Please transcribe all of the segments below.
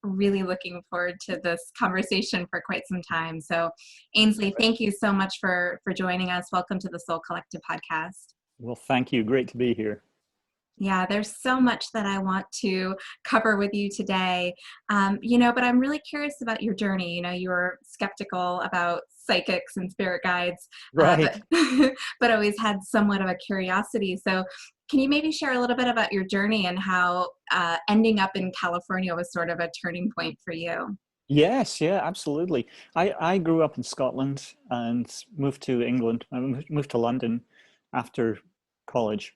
really looking forward to this conversation for quite some time. So Ainslie, thank you so much for joining us. Welcome to the Soul Collective podcast. Well, thank you. Great to be here. Yeah, there's so much that I want to cover with you today, but I'm really curious about your journey. You were skeptical about psychics and spirit guides, Right. but always had somewhat of a curiosity. So can you maybe share a little bit about your journey and how ending up in California was sort of a turning point for you? Yes, yeah, absolutely. I grew up in Scotland and moved to England. I moved to London after college.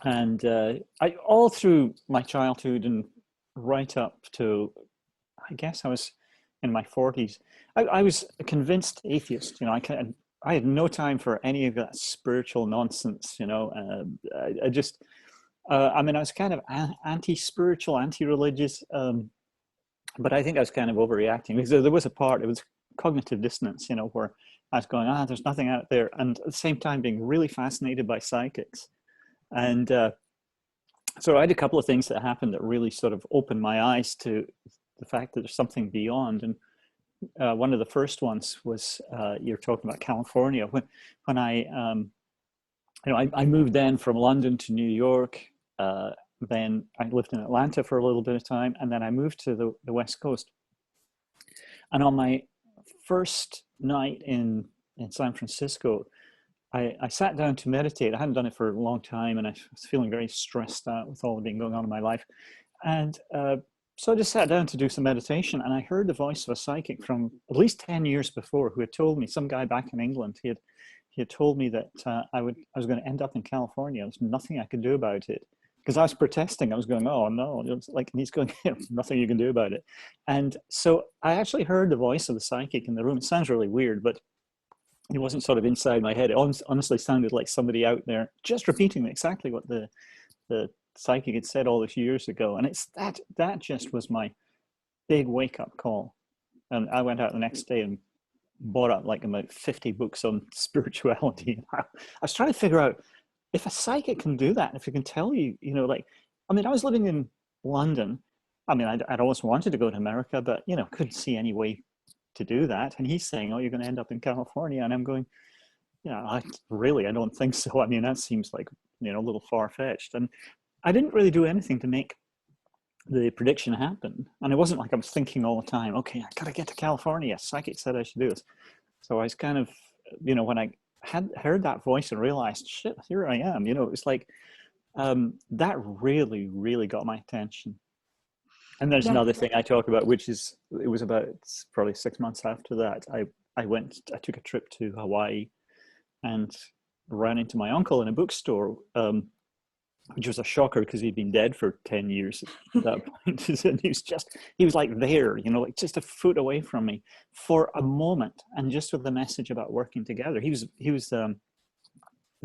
And I all through my childhood and right up to, I guess I was in my 40s, I was a convinced atheist. I had no time for any of that spiritual nonsense. I just, I was kind of anti-spiritual, anti-religious, but I think I was kind of overreacting because there was a part, it was cognitive dissonance, where I was going, there's nothing out there. And at the same time being really fascinated by psychics. And so I had a couple of things that happened that really sort of opened my eyes to the fact that there's something beyond. And one of the first ones was you're talking about California. When I moved then from London to New York. Then I lived in Atlanta for a little bit of time, and then I moved to the West Coast. And on my first night in San Francisco, I sat down to meditate. I hadn't done it for a long time, and I was feeling very stressed out with all that being going on in my life. And so I just sat down to do some meditation, and I heard the voice of a psychic from at least 10 years before who had told me, some guy back in England, he had told me that I was going to end up in California. There's nothing I could do about it. Because I was protesting. I was going, oh no, and he's going, nothing you can do about it. And so I actually heard the voice of the psychic in the room. It sounds really weird, but it wasn't sort of inside my head. It honestly sounded like somebody out there just repeating exactly what the psychic had said all those years ago. And it's that just was my big wake up call. And I went out the next day and bought up like about 50 books on spirituality. I was trying to figure out if a psychic can do that, if it can tell you, I was living in London. I'd always wanted to go to America, but, couldn't see any way to do that. And he's saying, oh, you're going to end up in California. And I'm going, I don't think so. That seems like, a little far-fetched. And I didn't really do anything to make the prediction happen. And it wasn't like I was thinking all the time, okay, I got to get to California. Psychic said I should do this. So I was kind of, when I had heard that voice and realized, shit, here I am. It was like, that really, really got my attention. And there's another thing I talk about, which is, it was about probably 6 months after that, I took a trip to Hawaii and ran into my uncle in a bookstore, which was a shocker because he'd been dead for 10 years at that point. And he was like there, like just a foot away from me for a moment. And just with the message about working together, he was the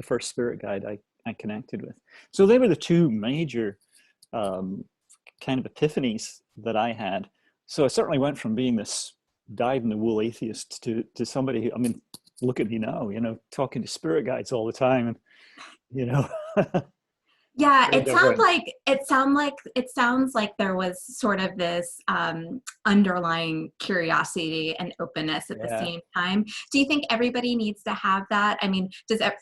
first spirit guide I connected with. So they were the two major kind of epiphanies that I had. So I certainly went from being this dyed-in-the-wool atheist to somebody who, look at me now, talking to spirit guides all the time. And, Yeah, it sounds like there was sort of this underlying curiosity and openness at the same time. Do you think everybody needs to have that?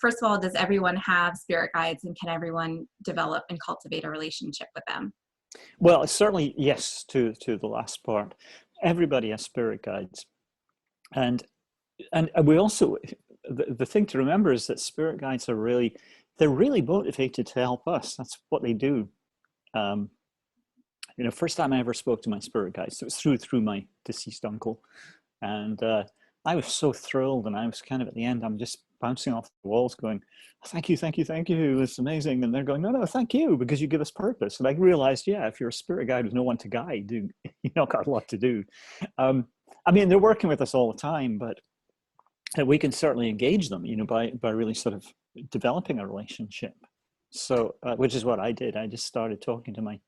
First of all, does everyone have spirit guides, and can everyone develop and cultivate a relationship with them? Well, certainly yes to the last part. Everybody has spirit guides, and we also, the thing to remember is that spirit guides they're really motivated to help us. That's what they do. First time I ever spoke to my spirit guides, it was through my deceased uncle. And I was so thrilled, and I was kind of at the end, I'm just bouncing off the walls going, thank you, thank you, thank you. It's amazing. And they're going, no, thank you, because you give us purpose. And I realized, if you're a spirit guide with no one to guide, got a lot to do. They're working with us all the time, but we can certainly engage them, by really sort of developing a relationship. So, which is what I did. I just started talking to my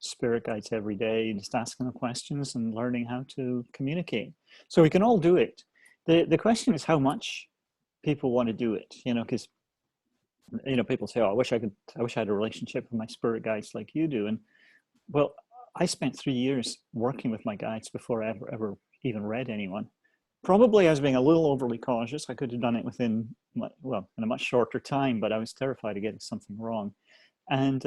spirit guides every day, just asking them questions and learning how to communicate. So we can all do it. The question is how much people want to do it, because, people say, oh, I wish I had a relationship with my spirit guides like you do. And well, I spent 3 years working with my guides before I ever even read anyone. Probably I was being a little overly cautious. I could have done it within, well, in a much shorter time, but I was terrified of getting something wrong. And,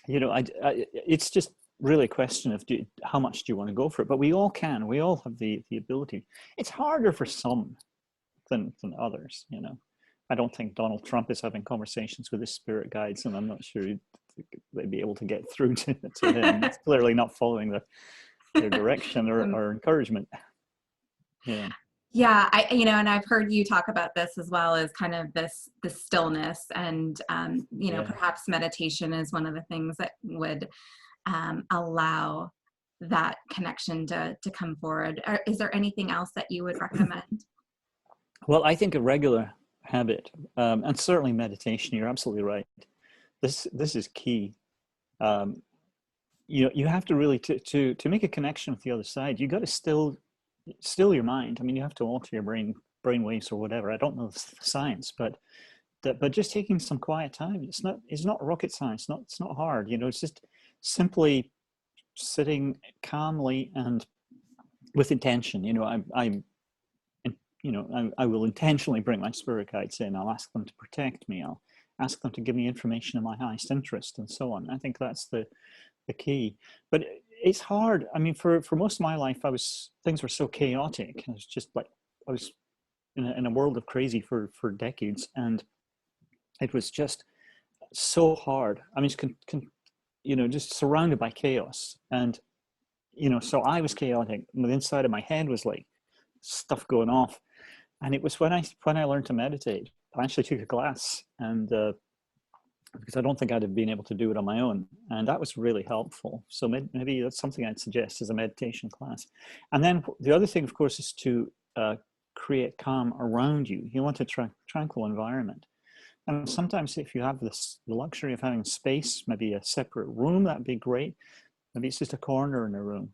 you know, it's just really a question of how much do you want to go for it? But we all can. We all have the ability. It's harder for some than others, you know. I don't think Donald Trump is having conversations with his spirit guides, and I'm not sure they'd be able to get through to him. It's clearly not following their direction or encouragement. Yeah. Yeah, and I've heard you talk about this as well as kind of this stillness, and perhaps meditation is one of the things that would allow that connection to come forward. Is there anything else that you would recommend? Well, I think a regular habit, and certainly meditation. You're absolutely right. This is key. You have to really to make a connection with the other side. You got to still your mind. I mean, you have to alter your brain waves or whatever. I don't know the science, but just taking some quiet time. It's not rocket science. It's not hard. You know, it's just simply sitting calmly and with intention. You know, I will intentionally bring my spirit guides in. I'll ask them to protect me. I'll ask them to give me information in my highest interest, and so on. I think that's the key. But it's hard. I mean, for most of my life, things were so chaotic. I was just like, I was in a world of crazy for decades, and it was just so hard. I mean, just surrounded by chaos, and so I was chaotic. The inside of my head was like stuff going off, and it was when I learned to meditate. I actually took a class, and because I don't think I'd have been able to do it on my own, and that was really helpful. So maybe that's something I'd suggest as a meditation class. And then the other thing, of course, is to create calm around you. You want a tranquil environment. And sometimes if you have the luxury of having space, maybe a separate room, that'd be great. Maybe it's just a corner in a room.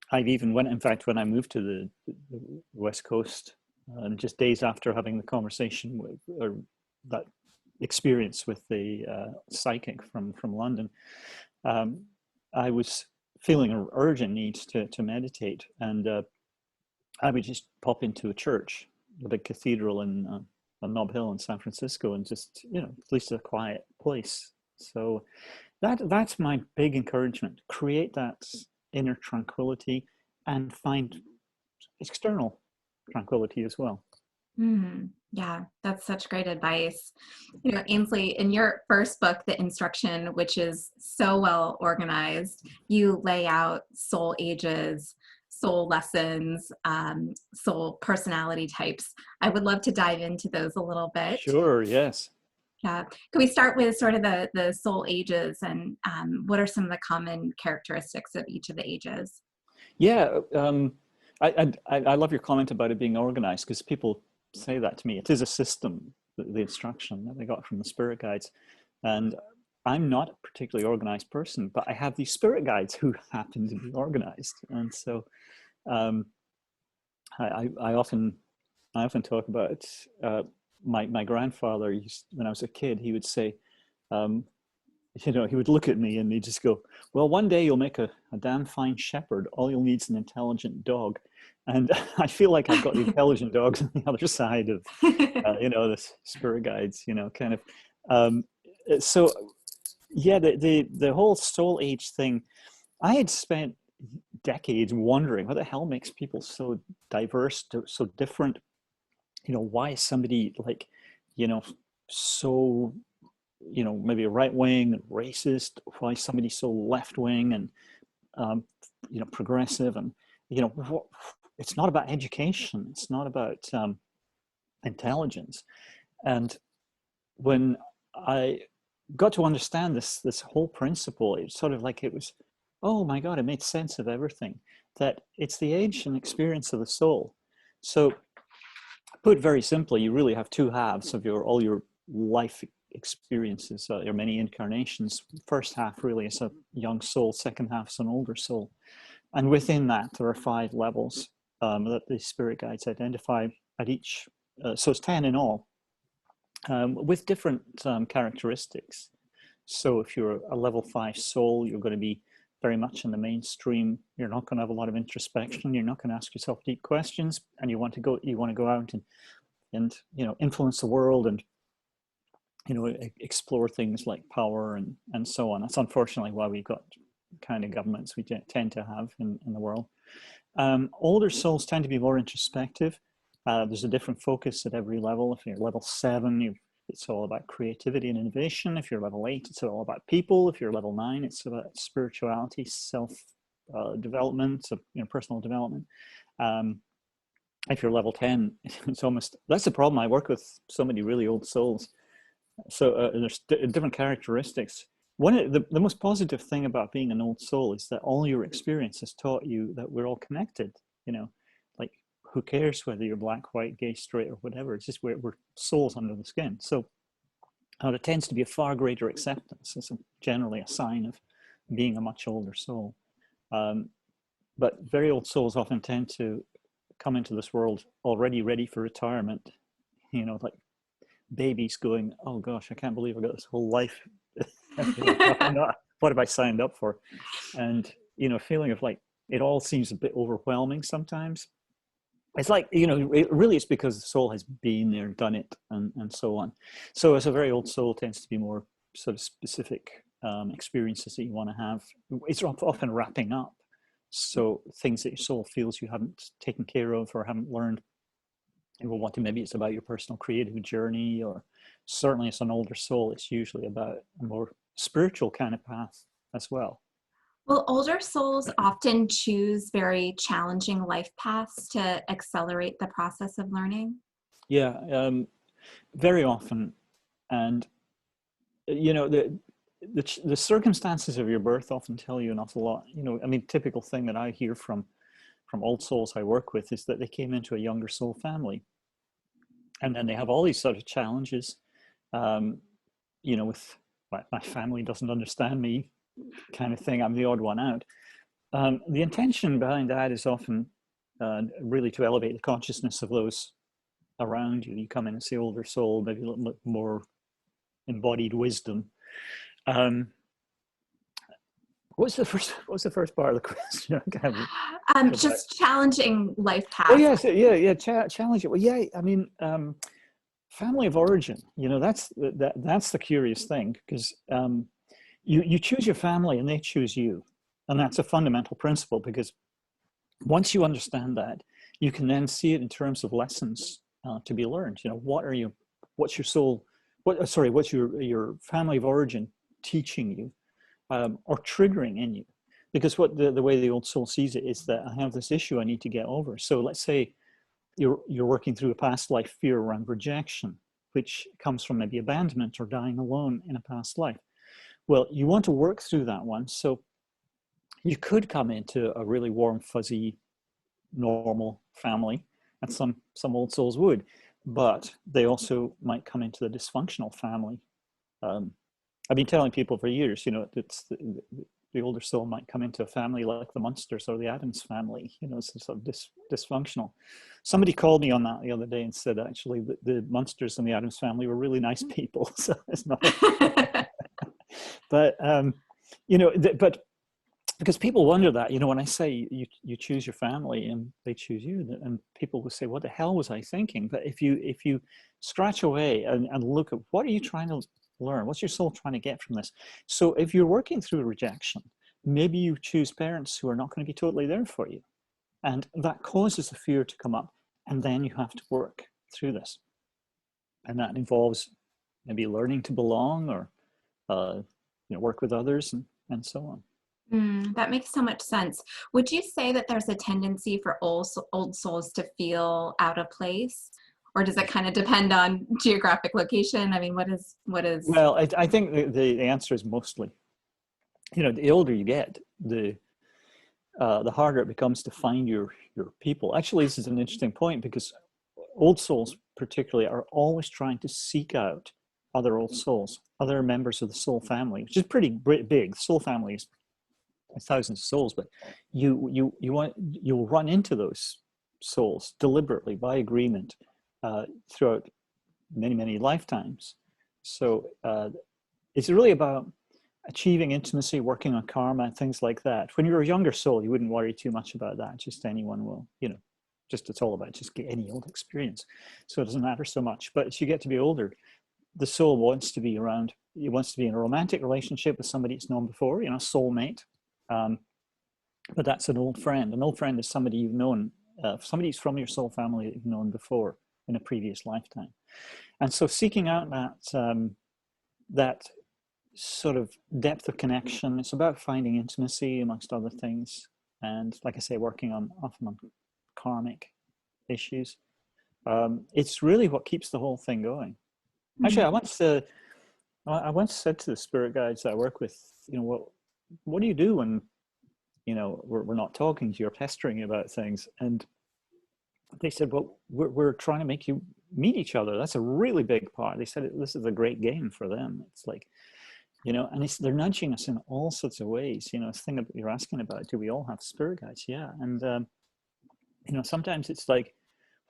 I've even when I moved to the West Coast, just days after having the conversation or that experience with the psychic from London, I was feeling an urgent need to meditate, and I would just pop into a church, the big cathedral on Nob Hill in San Francisco, and just at least a quiet place. So that's my big encouragement. Create that inner tranquility and find external tranquility as well. Yeah, that's such great advice. Ainslie, in your first book, The Instruction, which is so well organized, you lay out soul ages, soul lessons, soul personality types. I would love to dive into those a little bit. Sure, yes. Yeah. Can we start with sort of the soul ages, and what are some of the common characteristics of each of the ages? Yeah, I love your comment about it being organized, because people say that to me. It is a system, the instruction that they got from the spirit guides. And I'm not a particularly organized person, but I have these spirit guides who happen to be organized. And so I often talk about my grandfather. When I was a kid, he would say, he would look at me and he'd just go, well, one day you'll make a damn fine shepherd. All you'll need is an intelligent dog. And I feel like I've got the intelligent dogs on the other side of, the spirit guides, kind of. So, yeah, the whole soul age thing, I had spent decades wondering what the hell makes people so diverse, so different. Why is somebody like, so, maybe a right wing, racist? Why is somebody so left wing and, progressive? And, it's not about education. It's not about intelligence. And when I got to understand this whole principle, it's sort of like it was, oh my God, it made sense of everything. That it's the age and experience of the soul. So, put very simply, you really have two halves of all your life experiences, your many incarnations. First half really is a young soul. Second half is an older soul. And within that, there are 5 levels that the spirit guides identify at each. So it's 10 in all, with different characteristics. So if you're a level 5 soul, you're going to be very much in the mainstream. You're not going to have a lot of introspection. You're not going to ask yourself deep questions, and you want to go out and influence the world and explore things like power and so on. That's unfortunately why we've got kind of governments we tend to have in the world. Older souls tend to be more introspective. There's a different focus at every level. If you're level 7, it's all about creativity and innovation. If you're level 8, it's all about people. If you're level 9, it's about spirituality, self development, personal development. If you're level 10, it's almost, that's the problem. I work with so many really old souls. So there's different characteristics. One of the most positive thing about being an old soul is that all your experience has taught you that we're all connected. Like, who cares whether you're black, white, gay, straight, or whatever? It's just we're souls under the skin. So there tends to be a far greater acceptance. It's generally a sign of being a much older soul. But very old souls often tend to come into this world already ready for retirement. Like babies going, oh gosh, I can't believe I got this whole life. What have I signed up for? And feeling of like it all seems a bit overwhelming sometimes. It's like it's because the soul has been there, done it, and so on. So as a very old soul tends to be more sort of specific experiences that you want to have. It's often wrapping up, so things that your soul feels you haven't taken care of or haven't learned. You will want to, maybe it's about your personal creative journey, or certainly as an older soul, it's usually about a more spiritual kind of path as well. Well, older souls often choose very challenging life paths to accelerate the process of learning. Yeah, very often. And, the circumstances of your birth often tell you an awful lot. Typical thing that I hear from old souls I work with is that they came into a younger soul family. And then they have all these sort of challenges, with my family doesn't understand me kind of thing. I'm the odd one out. The intention behind that is often really to elevate the consciousness of those around you. You come in as the older soul, maybe a little bit more embodied wisdom. What's the first part of the question? Just challenging life paths. Oh yes, yeah. Challenge it. Well, yeah. Family of origin. That's the curious thing, because you choose your family and they choose you, and that's a fundamental principle. Because once you understand that, you can then see it in terms of lessons to be learned. What's your soul? What's your family of origin teaching you? Or triggering in you, because what the way the old soul sees it is that I have this issue I need to get over. So let's say you're working through a past life fear around rejection, which comes from maybe abandonment or dying alone in a past life. Well, you want to work through that one. So you could come into a really warm, fuzzy, normal family, and some old souls would, but they also might come into the dysfunctional family. I've been telling people for years, it's the older soul might come into a family like the Munsters or the Addams family, it's sort of dysfunctional. Somebody called me on that the other day and said, actually, the Munsters and the Addams family were really nice people. So it's not, but, but because people wonder that, when I say you choose your family and they choose you, and people will say, what the hell was I thinking? But if you scratch away and look at what are you trying to learn, what's your soul trying to get from this? So if you're working through rejection, maybe you choose parents who are not going to be totally there for you, and that causes the fear to come up, and then you have to work through this, and that involves maybe learning to belong, or work with others, and so on. That makes so much sense. Would you say that there's a tendency for old souls to feel out of place? Or does it kind of depend on geographic location? I mean, what is? Well, I think the answer is mostly, the older you get, the harder it becomes to find your people. Actually, this is an interesting point, because old souls particularly are always trying to seek out other old souls, other members of the soul family, which is pretty big. The soul family is thousands of souls, but you'll run into those souls deliberately by agreement throughout many lifetimes. So it's really about achieving intimacy, working on karma, things like that. When you're a younger soul, you wouldn't worry too much about that. Just anyone will, just it's all about just get any old experience. So it doesn't matter so much. But as you get to be older, the soul wants to be around, it wants to be in a romantic relationship with somebody it's known before, soulmate. But that's an old friend. An old friend is somebody you've known, somebody who's from your soul family that you've known before in a previous lifetime. And so seeking out that sort of depth of connection, it's about finding intimacy amongst other things. And like I say, working often on karmic issues. It's really what keeps the whole thing going. Actually, I once said to the spirit guides that I work with, what do you do when, we're not talking to you or pestering you about things? And they said, well, we're trying to make you meet each other. That's a really big part. They said this is a great game for them. It's like, and they're nudging us in all sorts of ways. This thing that you're asking about, do we all have spirit guides? Yeah. And, sometimes it's like,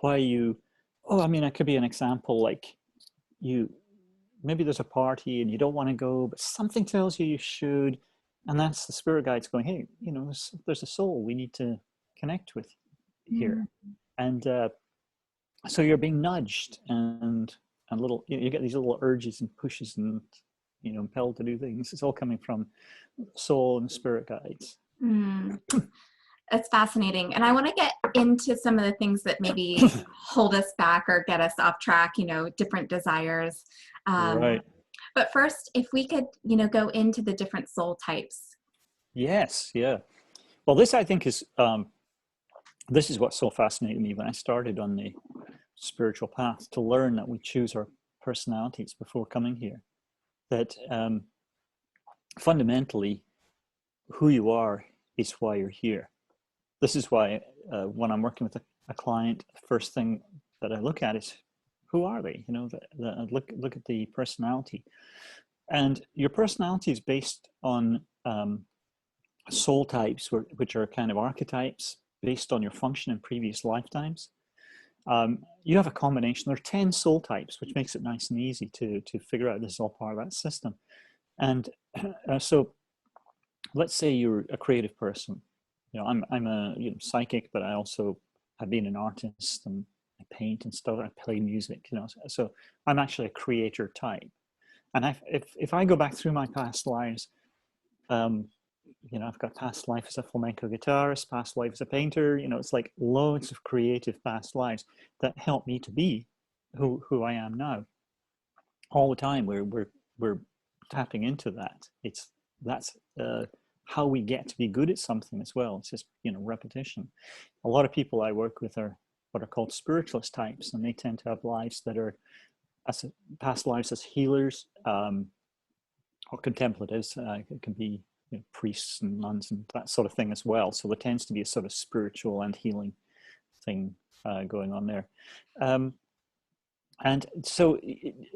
why it could be an example, like maybe there's a party and you don't want to go, but something tells you should. And that's the spirit guides going, hey, there's a soul we need to connect with here. And so you're being nudged and little, you get these little urges and pushes and, impelled to do things. It's all coming from soul and spirit guides. It's fascinating. And I want to get into some of the things that maybe hold us back or get us off track, different desires. Right. But first, if we could, go into the different soul types. Yes. Yeah. Well, this, I think, is, this is what so fascinated me when I started on the spiritual path, to learn that we choose our personalities before coming here. That fundamentally, who you are is why you're here. This is why when I'm working with a client, the first thing that I look at is, who are they? Look at the personality. And your personality is based on soul types, which are kind of archetypes based on your function in previous lifetimes. You have a combination. There are 10 soul types, which makes it nice and easy to figure out this is all part of that system. And so let's say you're a creative person. I'm a psychic, but I also have been an artist and I paint and stuff. I play music, so I'm actually a creator type. And if I go back through my past lives, I've got past life as a flamenco guitarist, past life as a painter. It's like loads of creative past lives that help me to be who I am now. All the time, we're tapping into that. That's how we get to be good at something as well. It's just repetition. A lot of people I work with are what are called spiritualist types, and they tend to have lives that are past lives as healers or contemplatives. It can be priests and nuns and that sort of thing as well. So there tends to be a sort of spiritual and healing thing going on there. And so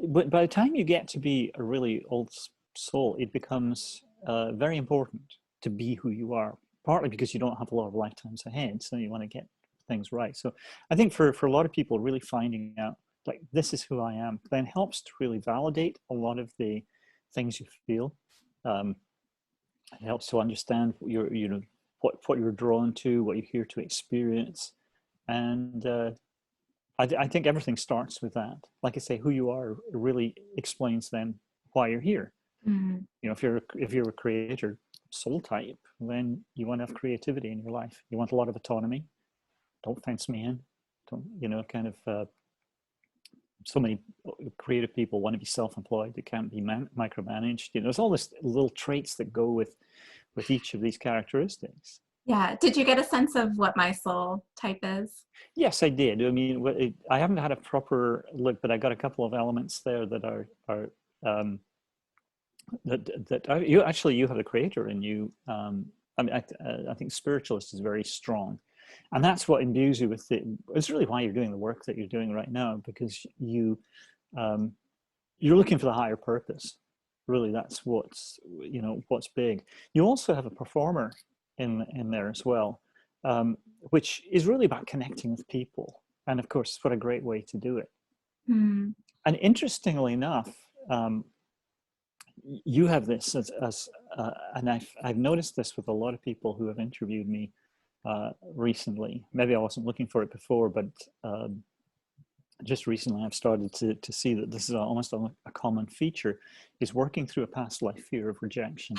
by the time you get to be a really old soul, it becomes very important to be who you are, partly because you don't have a lot of lifetimes ahead, so you want to get things right. So I think for a lot of people, really finding out, like, this is who I am, then helps to really validate a lot of the things you feel. It helps to understand what you're drawn to, what you're here to experience. And I think everything starts with that. Like I say, who you are really explains then why you're here. If you're a creator soul type, then you want to have creativity in your life. You want a lot of autonomy. Don't fence me in. Don't, so many creative people want to be self-employed. They can't be micromanaged. There's all these little traits that go with each of these characteristics. Yeah. Did you get a sense of what my soul type is? Yes, I did. I mean, I haven't had a proper look, but I got a couple of elements there that are you have a creator in you. I think spiritualist is very strong, and that's what imbues you with it. It's really why you're doing the work that you're doing right now, because you're looking for the higher purpose. Really, that's what's big. You also have a performer in there as well, which is really about connecting with people, and of course, what a great way to do it. And interestingly enough, you have this as and I've noticed this with a lot of people who have interviewed me recently. Maybe I wasn't looking for it before, but just recently I've started to see that this is almost a common feature, is working through a past life fear of rejection.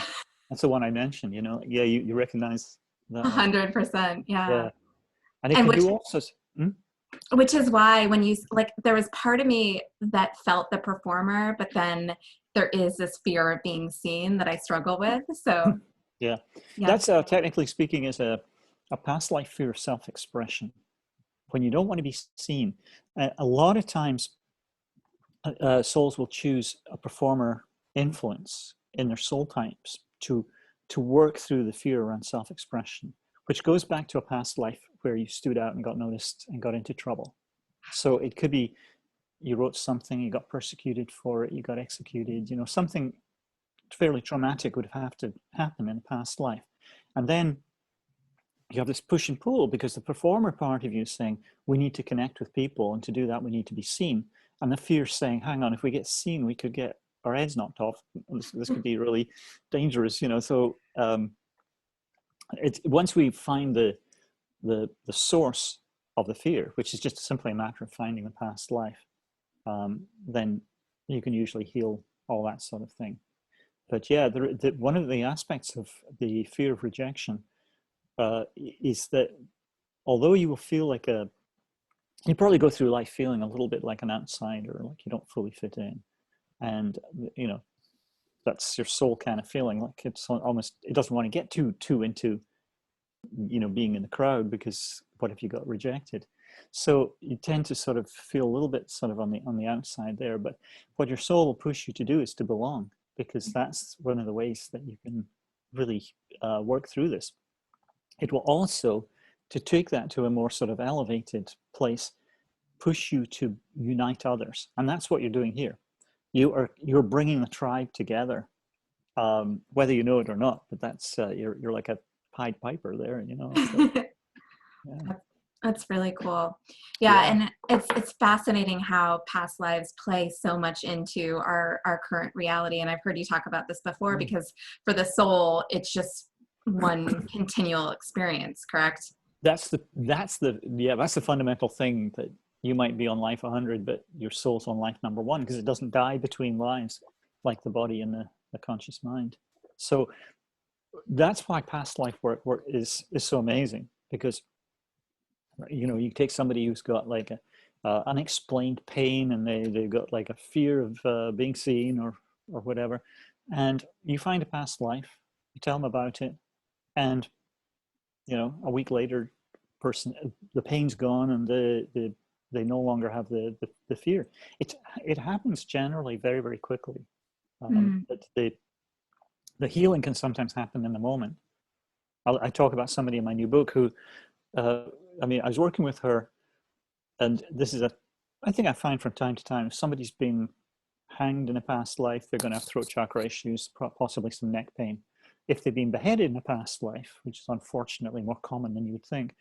That's the one I mentioned, yeah, you recognize that one. 100%, yeah. Yeah. And it And can do also, which is why when you, like, there was part of me that felt the performer, but then there is this fear of being seen that I struggle with. So yeah, yeah. that's technically speaking is a past life fear of self-expression. When you don't want to be seen, a lot of times souls will choose a performer influence in their soul types to work through the fear around self-expression, which goes back to a past life where you stood out and got noticed and got into trouble. So it could be you wrote something, you got persecuted for it, you got executed, something fairly traumatic would have to happen in a past life. And then you have this push and pull because the performer part of you is saying, we need to connect with people, and to do that, we need to be seen. And the fear saying, hang on, if we get seen, we could get our heads knocked off. This could be really dangerous, So it's once we find the source of the fear, which is just simply a matter of finding the past life, then you can usually heal all that sort of thing. But yeah, one of the aspects of the fear of rejection is that although you will feel like you probably go through life feeling a little bit like an outsider, like you don't fully fit in. And, that's your soul kind of feeling, like it's almost, it doesn't want to get too into, being in the crowd, because what if you got rejected? So you tend to sort of feel a little bit sort of on the outside there. But what your soul will push you to do is to belong, because that's one of the ways that you can really work through this. It will also, to take that to a more sort of elevated place, push you to unite others. And that's what you're doing here. You're bringing the tribe together, whether you know it or not, but that's, you're like a Pied Piper there, Like, yeah. That's really cool. Yeah, and it's fascinating how past lives play so much into our current reality. And I've heard you talk about this before, because for the soul, it's just one continual experience, correct? That's the fundamental thing, that you might be on life 100, but your soul's on life number 1, because it doesn't die between lives like the body and the conscious mind. So that's why past life work is so amazing, because you take somebody who's got like a unexplained pain, and they've got like a fear of being seen or whatever, and you find a past life, you tell them about it, and a week later, the pain's gone, and they no longer have the fear. It happens generally very, very quickly. But the healing can sometimes happen in the moment. I talk about somebody in my new book who, I was working with her, and this is I think I find from time to time, if somebody's been hanged in a past life, they're going to have throat chakra issues, possibly some neck pain. If they've been beheaded in a past life, which is unfortunately more common than you would think,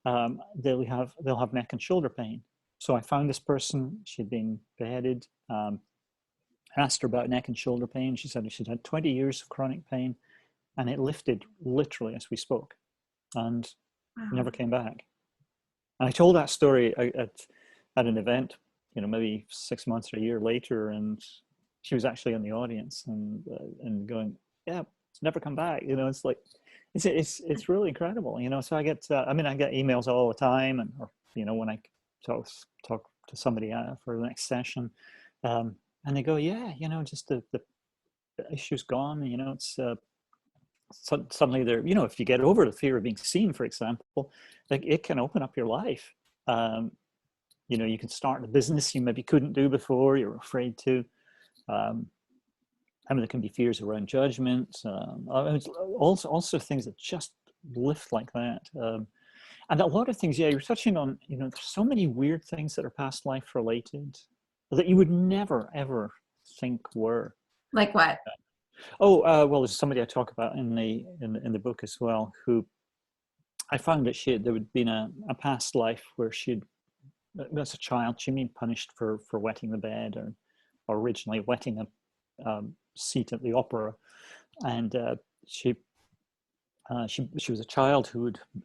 they'll have neck and shoulder pain. So I found this person, she'd been beheaded, asked her about neck and shoulder pain. She said she'd had 20 years of chronic pain, and it lifted literally as we spoke, and never came back. And I told that story at an event, maybe 6 months or a year later, and she was actually in the audience and going, yeah, it's never come back. It's like, it's really incredible. So I get, I get emails all the time, or when I talk to somebody for the next session, and they go, yeah, just the issue's gone. It's suddenly they're, if you get over the fear of being seen, for example, like, it can open up your life. You can start a business you maybe couldn't do before, you're afraid to. There can be fears around judgment. Also things that just lift like that. And a lot of things, yeah, you're touching on, there's so many weird things that are past life related that you would never, ever think were. Like what? Well, there's somebody I talk about in the book as well, who I found that there had been a past life where as a child, she'd been punished for wetting the bed, or originally wetting a seat at the opera. and she was a child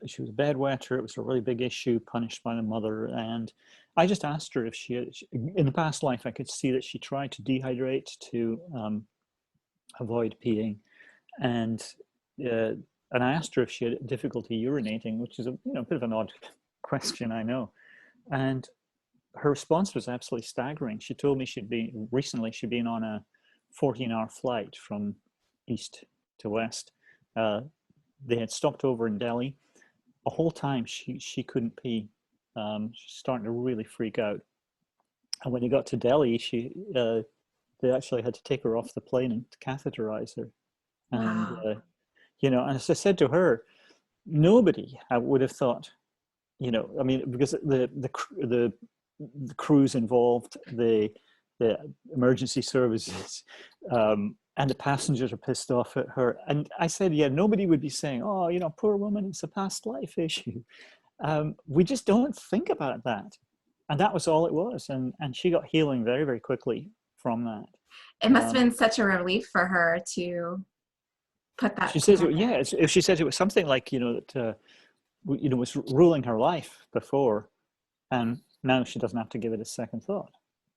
she was a bedwetter. It was a really big issue, punished by the mother. And I just asked her if in the past life, I could see that she tried to dehydrate to avoid peeing. And I asked her if she had difficulty urinating, which is a bit of an odd question, I know. And her response was absolutely staggering. She told me she'd been on a 14-hour flight from east to west. They had stopped over in Delhi. The whole time she couldn't pee. She's starting to really freak out. And when they got to Delhi, they actually had to take her off the plane and catheterize her. And Wow. as I said to her, nobody would have thought, I mean, because the crews involved, the emergency services, and the passengers are pissed off at her. And I said, yeah, nobody would be saying, oh, poor woman, it's a past life issue. We just don't think about that. And that was all it was. And she got healing very, very quickly from that. It must have been such a relief for her to put that She says, together. she said it was something like, that, was ruling her life before. And now she doesn't have to give it a second thought.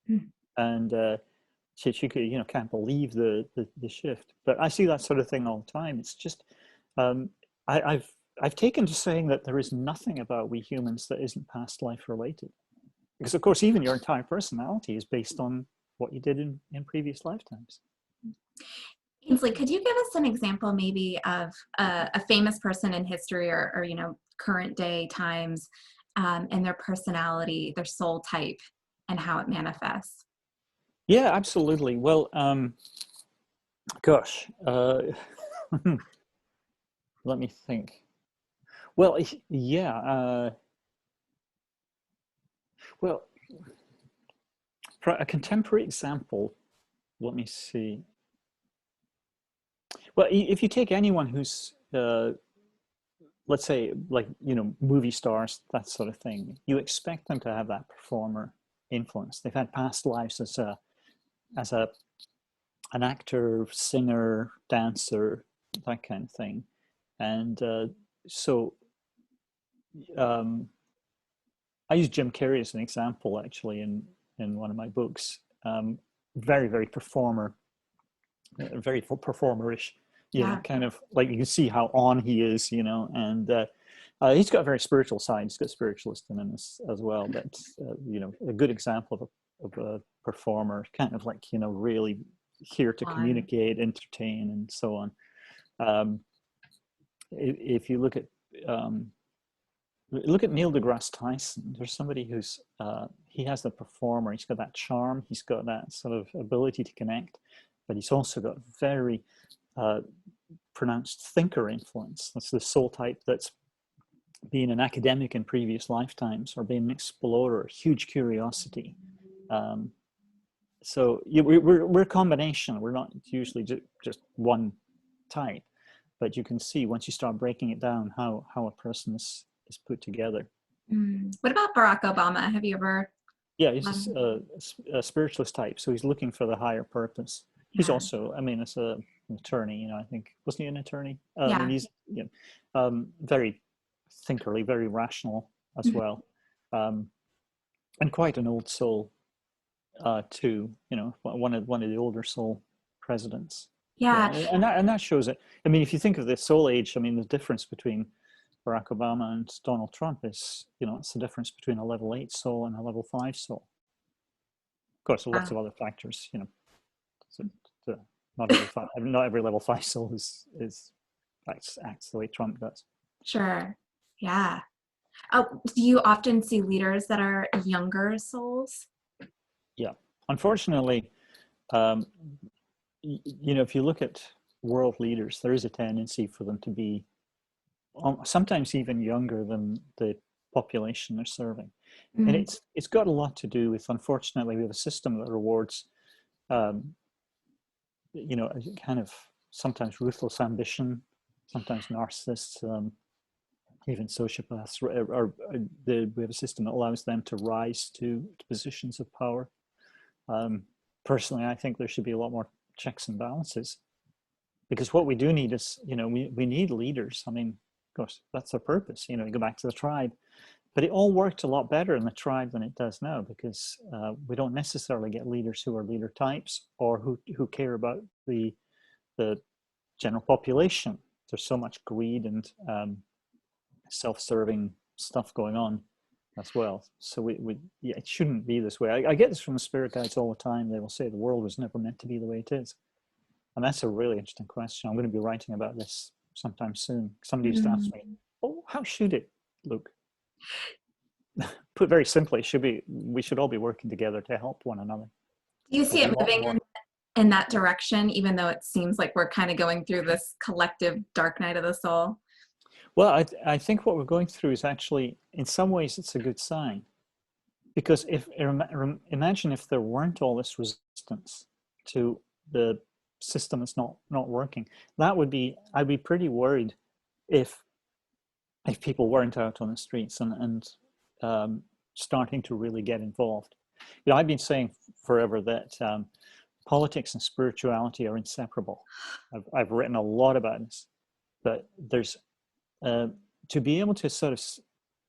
Mm. And she could, can't believe the shift. But I see that sort of thing all the time. It's just, I've taken to saying that there is nothing about we humans that isn't past life related. Because of course, even your entire personality is based on what you did in previous lifetimes. Ainsley, could you give us an example maybe of a famous person in history or current day times, and their personality, their soul type, and how it manifests? Yeah, absolutely. Well, gosh, let me think. Well, yeah. Well, for a contemporary example, let me see. Well, if you take anyone who's, let's say, like, movie stars, that sort of thing, you expect them to have that performer influence. They've had past lives as an actor, singer, dancer, that kind of thing. And so I use Jim Carrey as an example, actually, in one of my books. Very, very very performerish, Yeah. kind of like you can see how on he is, and he's got a very spiritual side. He's got spiritualist in him as well. But a good example of a performer, kind of like really here to communicate, entertain, and so on. If you look at Neil deGrasse Tyson, there's somebody who's he has the performer. He's got that charm. He's got that sort of ability to connect, but he's also got very pronounced thinker influence. That's the soul type that's been an academic in previous lifetimes or being an explorer, huge curiosity. So we're a combination. We're not usually just one type, but you can see once you start breaking it down how a person is put together. What about Barack Obama? Have you ever? Yeah, he's a spiritualist type, so he's looking for the higher purpose. He's also, I mean, as an attorney, I think, wasn't he an attorney? I mean, he's very thinkerly, very rational as well, and quite an old soul too. One of the older soul presidents. Yeah. And that shows it. I mean, if you think of the soul age, I mean, the difference between Barack Obama and Donald Trump is, it's the difference between a level 8 soul and a level 5 soul. Of course, lots of other factors, so not every level 5 soul acts the way Trump does. Sure. Yeah. Oh, do you often see leaders that are younger souls? Yeah. Unfortunately, if you look at world leaders, there is a tendency for them to be sometimes even younger than the population they're serving. And it's got a lot to do with, unfortunately, we have a system that rewards, kind of sometimes ruthless ambition, sometimes narcissists, even sociopaths. We have a system that allows them to rise to positions of power. Personally, I think there should be a lot more checks and balances. Because what we do need is, we need leaders. I mean, of course, that's their purpose. You go back to the tribe. But it all worked a lot better in the tribe than it does now, because we don't necessarily get leaders who are leader types or who care about the general population. There's so much greed and self-serving stuff going on as well. So yeah, it shouldn't be this way. I get this from the spirit guides all the time. They will say the world was never meant to be the way it is. And that's a really interesting question. I'm going to be writing about this sometime soon. Somebody just asked me, oh, how should it look? Put very simply, we should all be working together to help one another. Do you see it moving in that direction, even though it seems like we're kind of going through this collective dark night of the soul? Well, I think what we're going through is actually, in some ways, it's a good sign. Because imagine if there weren't all this resistance to the system that's not working. I'd be pretty worried if people weren't out on the streets and starting to really get involved. I've been saying forever that politics and spirituality are inseparable. I've written a lot about this, but there's to be able to sort of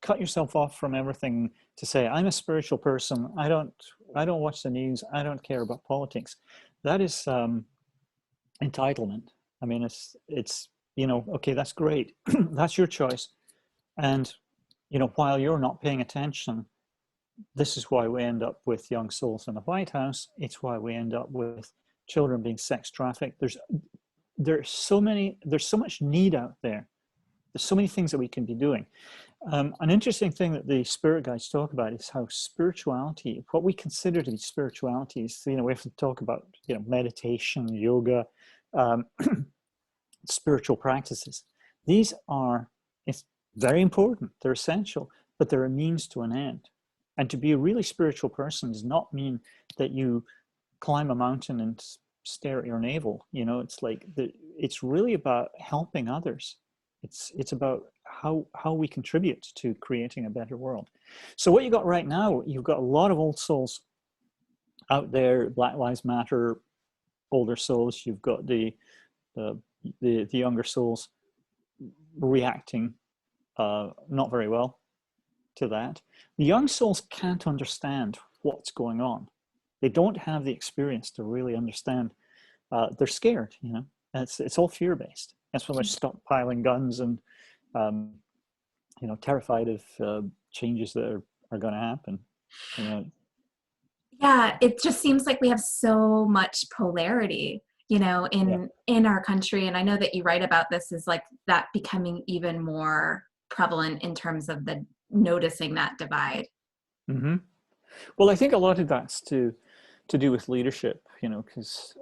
cut yourself off from everything, to say, I'm a spiritual person, I don't watch the news, I don't care about politics. That is entitlement. I mean, it's okay, that's great. That's your choice. And while you're not paying attention, this is why we end up with young souls in the White House. It's why we end up with children being sex trafficked. There's so much need out there. There's so many things that we can be doing. An interesting thing that the spirit guides talk about is how spirituality, what we consider to be spirituality, is, we have to talk about, meditation, yoga, spiritual practices. It's very important. They're essential, but they're a means to an end. And to be a really spiritual person does not mean that you climb a mountain and stare at your navel. It's really about helping others. It's about how we contribute to creating a better world. So what you got right now, you've got a lot of old souls out there, Black Lives Matter, older souls. You've got the younger souls reacting not very well to that. The young souls can't understand what's going on. They don't have the experience to really understand. They're scared, It's all fear-based. That's why they're stockpiling guns and, terrified of changes that are going to happen. Yeah, it just seems like we have so much polarity, in our country. And I know that you write about this as like that becoming even more prevalent in terms of the noticing that divide. Mm-hmm. Well, I think a lot of that's to do with leadership, because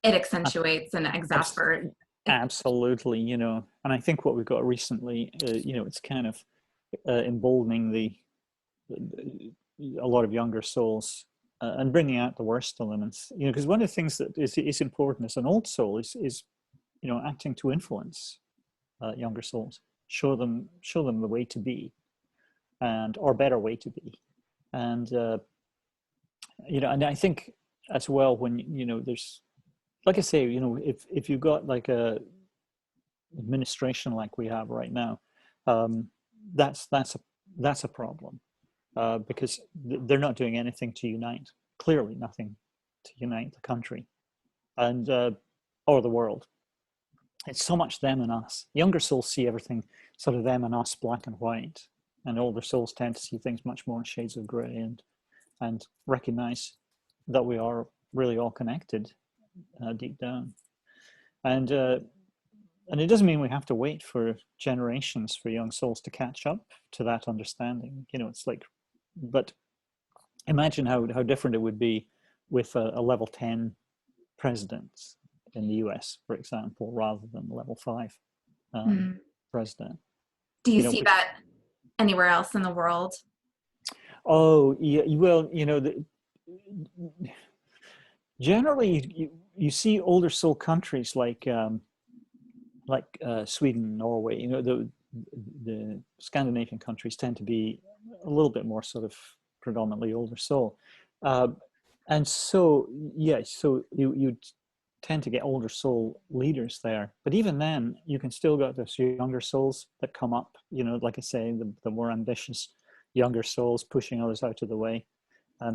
it accentuates and exasperates. Absolutely, and I think what we've got recently, it's kind of emboldening a lot of younger souls and bringing out the worst elements, because one of the things that is important as an old soul is acting to influence younger souls, show them the way to be, or better way to be, and and I think as well, when there's, like I say, if you've got like a administration like we have right now, that's a problem, because they're not doing anything to unite. Clearly, nothing to unite the country and or the world. It's so much them and us. Younger souls see everything sort of them and us, black and white, and older souls tend to see things much more in shades of grey and recognize that we are really all connected deep down. And it doesn't mean we have to wait for generations for young souls to catch up to that understanding. It's like, but imagine how different it would be with a level 10 president in the US, for example, rather than level 5 president. Do you see that anywhere else in the world? Oh, yeah. Well, generally you see older soul countries like Sweden, Norway. The Scandinavian countries tend to be a little bit more sort of predominantly older soul, and so yeah. So you tend to get older soul leaders there. But even then, you can still get those younger souls that come up, you know, like I say, the more ambitious younger souls pushing others out of the way.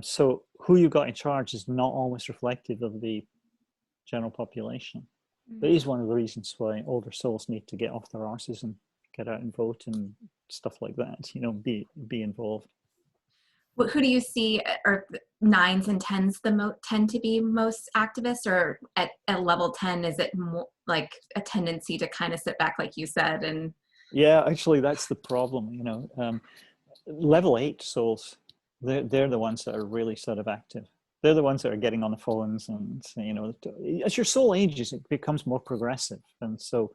So who you got in charge is not always reflective of the general population. But it is one of the reasons why older souls need to get off their arses and get out and vote and stuff like that, you know, be involved. Who do you see, or nines and tens tend to be most activists, or at level 10, is it more like a tendency to kind of sit back, like you said? And yeah, actually, that's the problem, you know. Level 8 souls, they're the ones that are really sort of active. They're the ones that are getting on the phones, and, you know, as your soul ages, it becomes more progressive. And so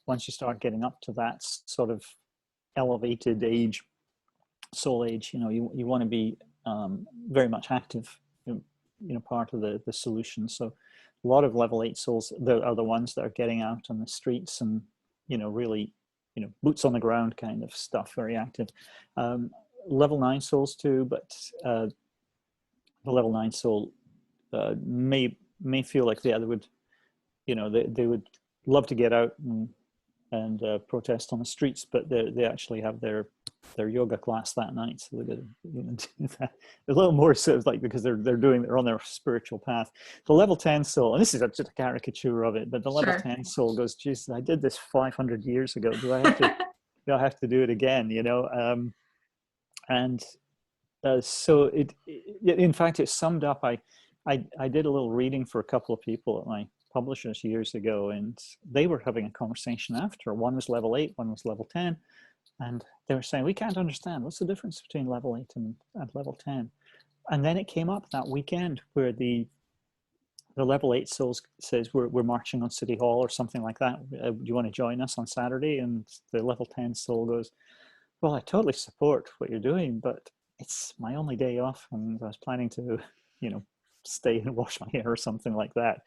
once you start getting up to that sort of elevated age, soul age, you know, you want to be very much active, you know, part of the solution. So a lot of level 8 souls are the ones that are getting out on the streets and, you know, really, you know, boots on the ground kind of stuff, very active. Level 9 souls too, but the level 9 soul may feel like they would, you know, they would love to get out and protest on the streets, but they actually have their yoga class that night, so they're going to, you know, do that a little more sort of like, because they're on their spiritual path. The level 10 soul, and this is just a caricature of it, but the level 10 soul goes, Jesus, I did this 500 years ago. Do I have to do it again? You know, so in fact, it summed up. I did a little reading for a couple of people at my publishers years ago, and they were having a conversation after. One was level 8, one was level 10, and they were saying, we can't understand what's the difference between level 8 and level 10. And then it came up that weekend where the level 8 souls says, we're marching on City Hall or something like that. Do you want to join us on Saturday? And the level 10 soul goes, well, I totally support what you're doing, but it's my only day off, and I was planning to, you know, stay and wash my hair or something like that.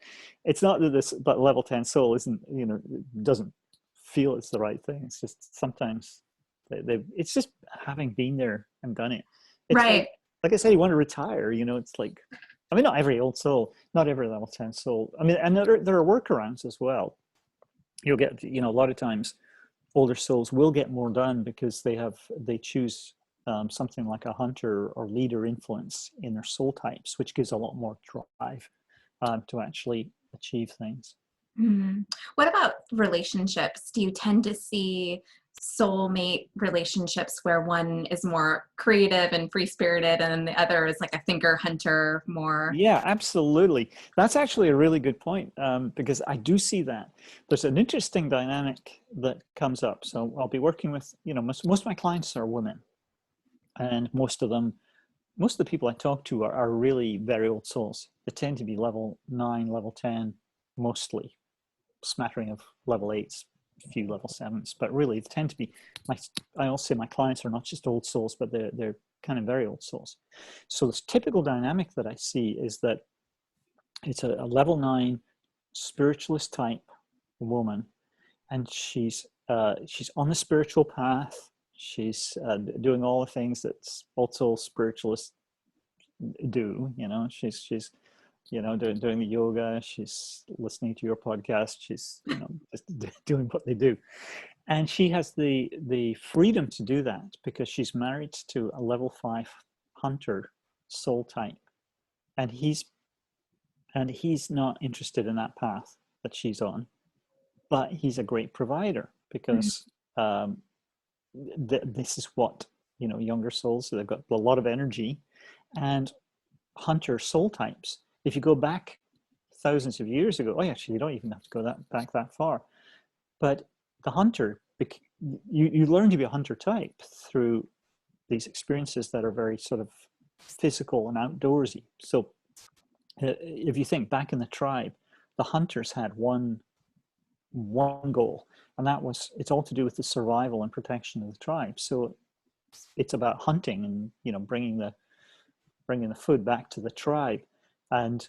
It's not that this, but level 10 soul isn't, you know, doesn't feel it's the right thing. It's just sometimes it's just having been there and done it. It's right. Like I say, you want to retire, you know, it's like, I mean, not every old soul, not every level 10 soul. I mean, and there are workarounds as well. You'll get, you know, a lot of times older souls will get more done because they choose something like a hunter or leader influence in their soul types, which gives a lot more drive to actually achieve things. Mm. What about relationships? Do you tend to see soulmate relationships where one is more creative and free-spirited and the other is like a thinker hunter more? Yeah, absolutely. That's actually a really good point, because I do see that. There's an interesting dynamic that comes up. So I'll be working with, you know, most of my clients are women, and most of the people I talk to are really very old souls. They tend to be level 9, level 10, mostly, smattering of level 8s, a few level 7s, but really they tend to be, I also say my clients are not just old souls, but they're kind of very old souls. So this typical dynamic that I see is that it's a level 9 spiritualist type woman, and she's on the spiritual path. She's doing all the things that old soul spiritualists do. You know, she's you know, doing the yoga. She's listening to your podcast. She's, you know, just doing what they do, and she has the freedom to do that because she's married to a level 5 hunter soul type, and he's not interested in that path that she's on, but he's a great provider because this is what, you know, younger souls, so they've got a lot of energy, and hunter soul types, if you go back thousands of years ago, actually you don't even have to go back that far, but the hunter, you learn to be a hunter type through these experiences that are very sort of physical and outdoorsy. So if you think back in the tribe, the hunters had one goal, and that was, it's all to do with the survival and protection of the tribe. So it's about hunting and, you know, bringing the food back to the tribe. And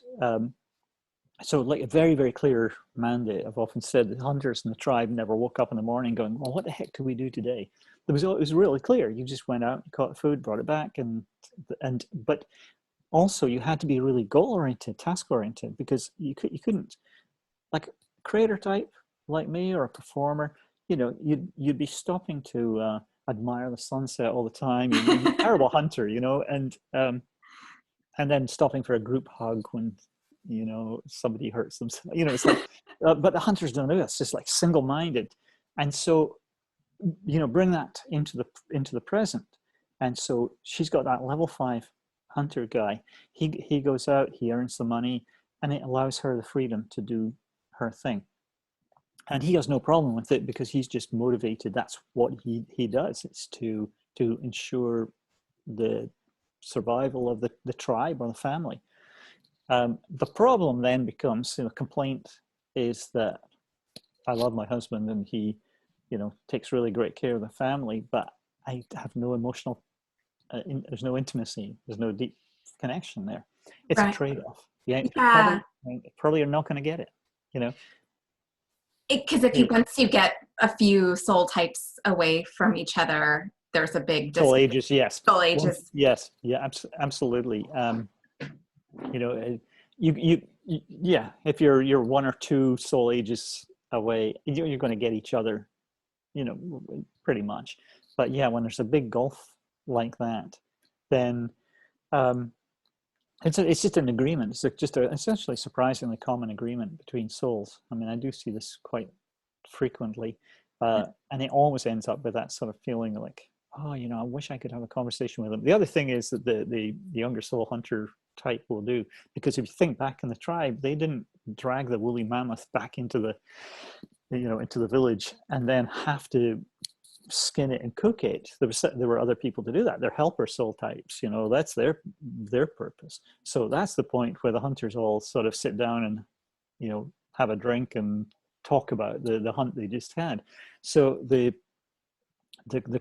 so like a very, very clear mandate. I've often said the hunters in the tribe never woke up in the morning going, well, what the heck do we do today? It was really clear. You just went out, caught food, brought it back, but also you had to be really goal oriented, task oriented, because you couldn't like a creator type like me or a performer, you know, you'd be stopping to admire the sunset all the time. You'd be a terrible hunter, you know, and then stopping for a group hug when, you know, somebody hurts themselves. You know, it's like, but the hunters don't do that. It's just like single-minded, and so, you know, bring that into the present. And so she's got that level 5 hunter guy. He goes out, he earns the money, and it allows her the freedom to do her thing. And he has no problem with it because he's just motivated. That's what he does. It's to ensure the survival of the tribe or the family. The problem then becomes, you know, complaint is that I love my husband and he, you know, takes really great care of the family, but I have no emotional, there's no intimacy, there's no deep connection there. It's a trade-off. Yeah, probably you're not going to get it, you know. Because once you get a few soul types away from each other, there's a big soul ages, yes. Soul ages, yes, yeah, absolutely. You know, yeah. If you're 1 or 2 soul ages away, you're going to get each other, you know, pretty much. But yeah, when there's a big gulf like that, then it's just an agreement. It's just a essentially surprisingly common agreement between souls. I mean, I do see this quite frequently, and it always ends up with that sort of feeling like, oh, you know, I wish I could have a conversation with them. The other thing is that the younger soul hunter type will do, because if you think back in the tribe, they didn't drag the woolly mammoth back into the, you know, into the village and then have to skin it and cook it. There were other people to do that. They're helper soul types, you know, that's their purpose. So that's the point where the hunters all sort of sit down and, you know, have a drink and talk about the hunt they just had. So the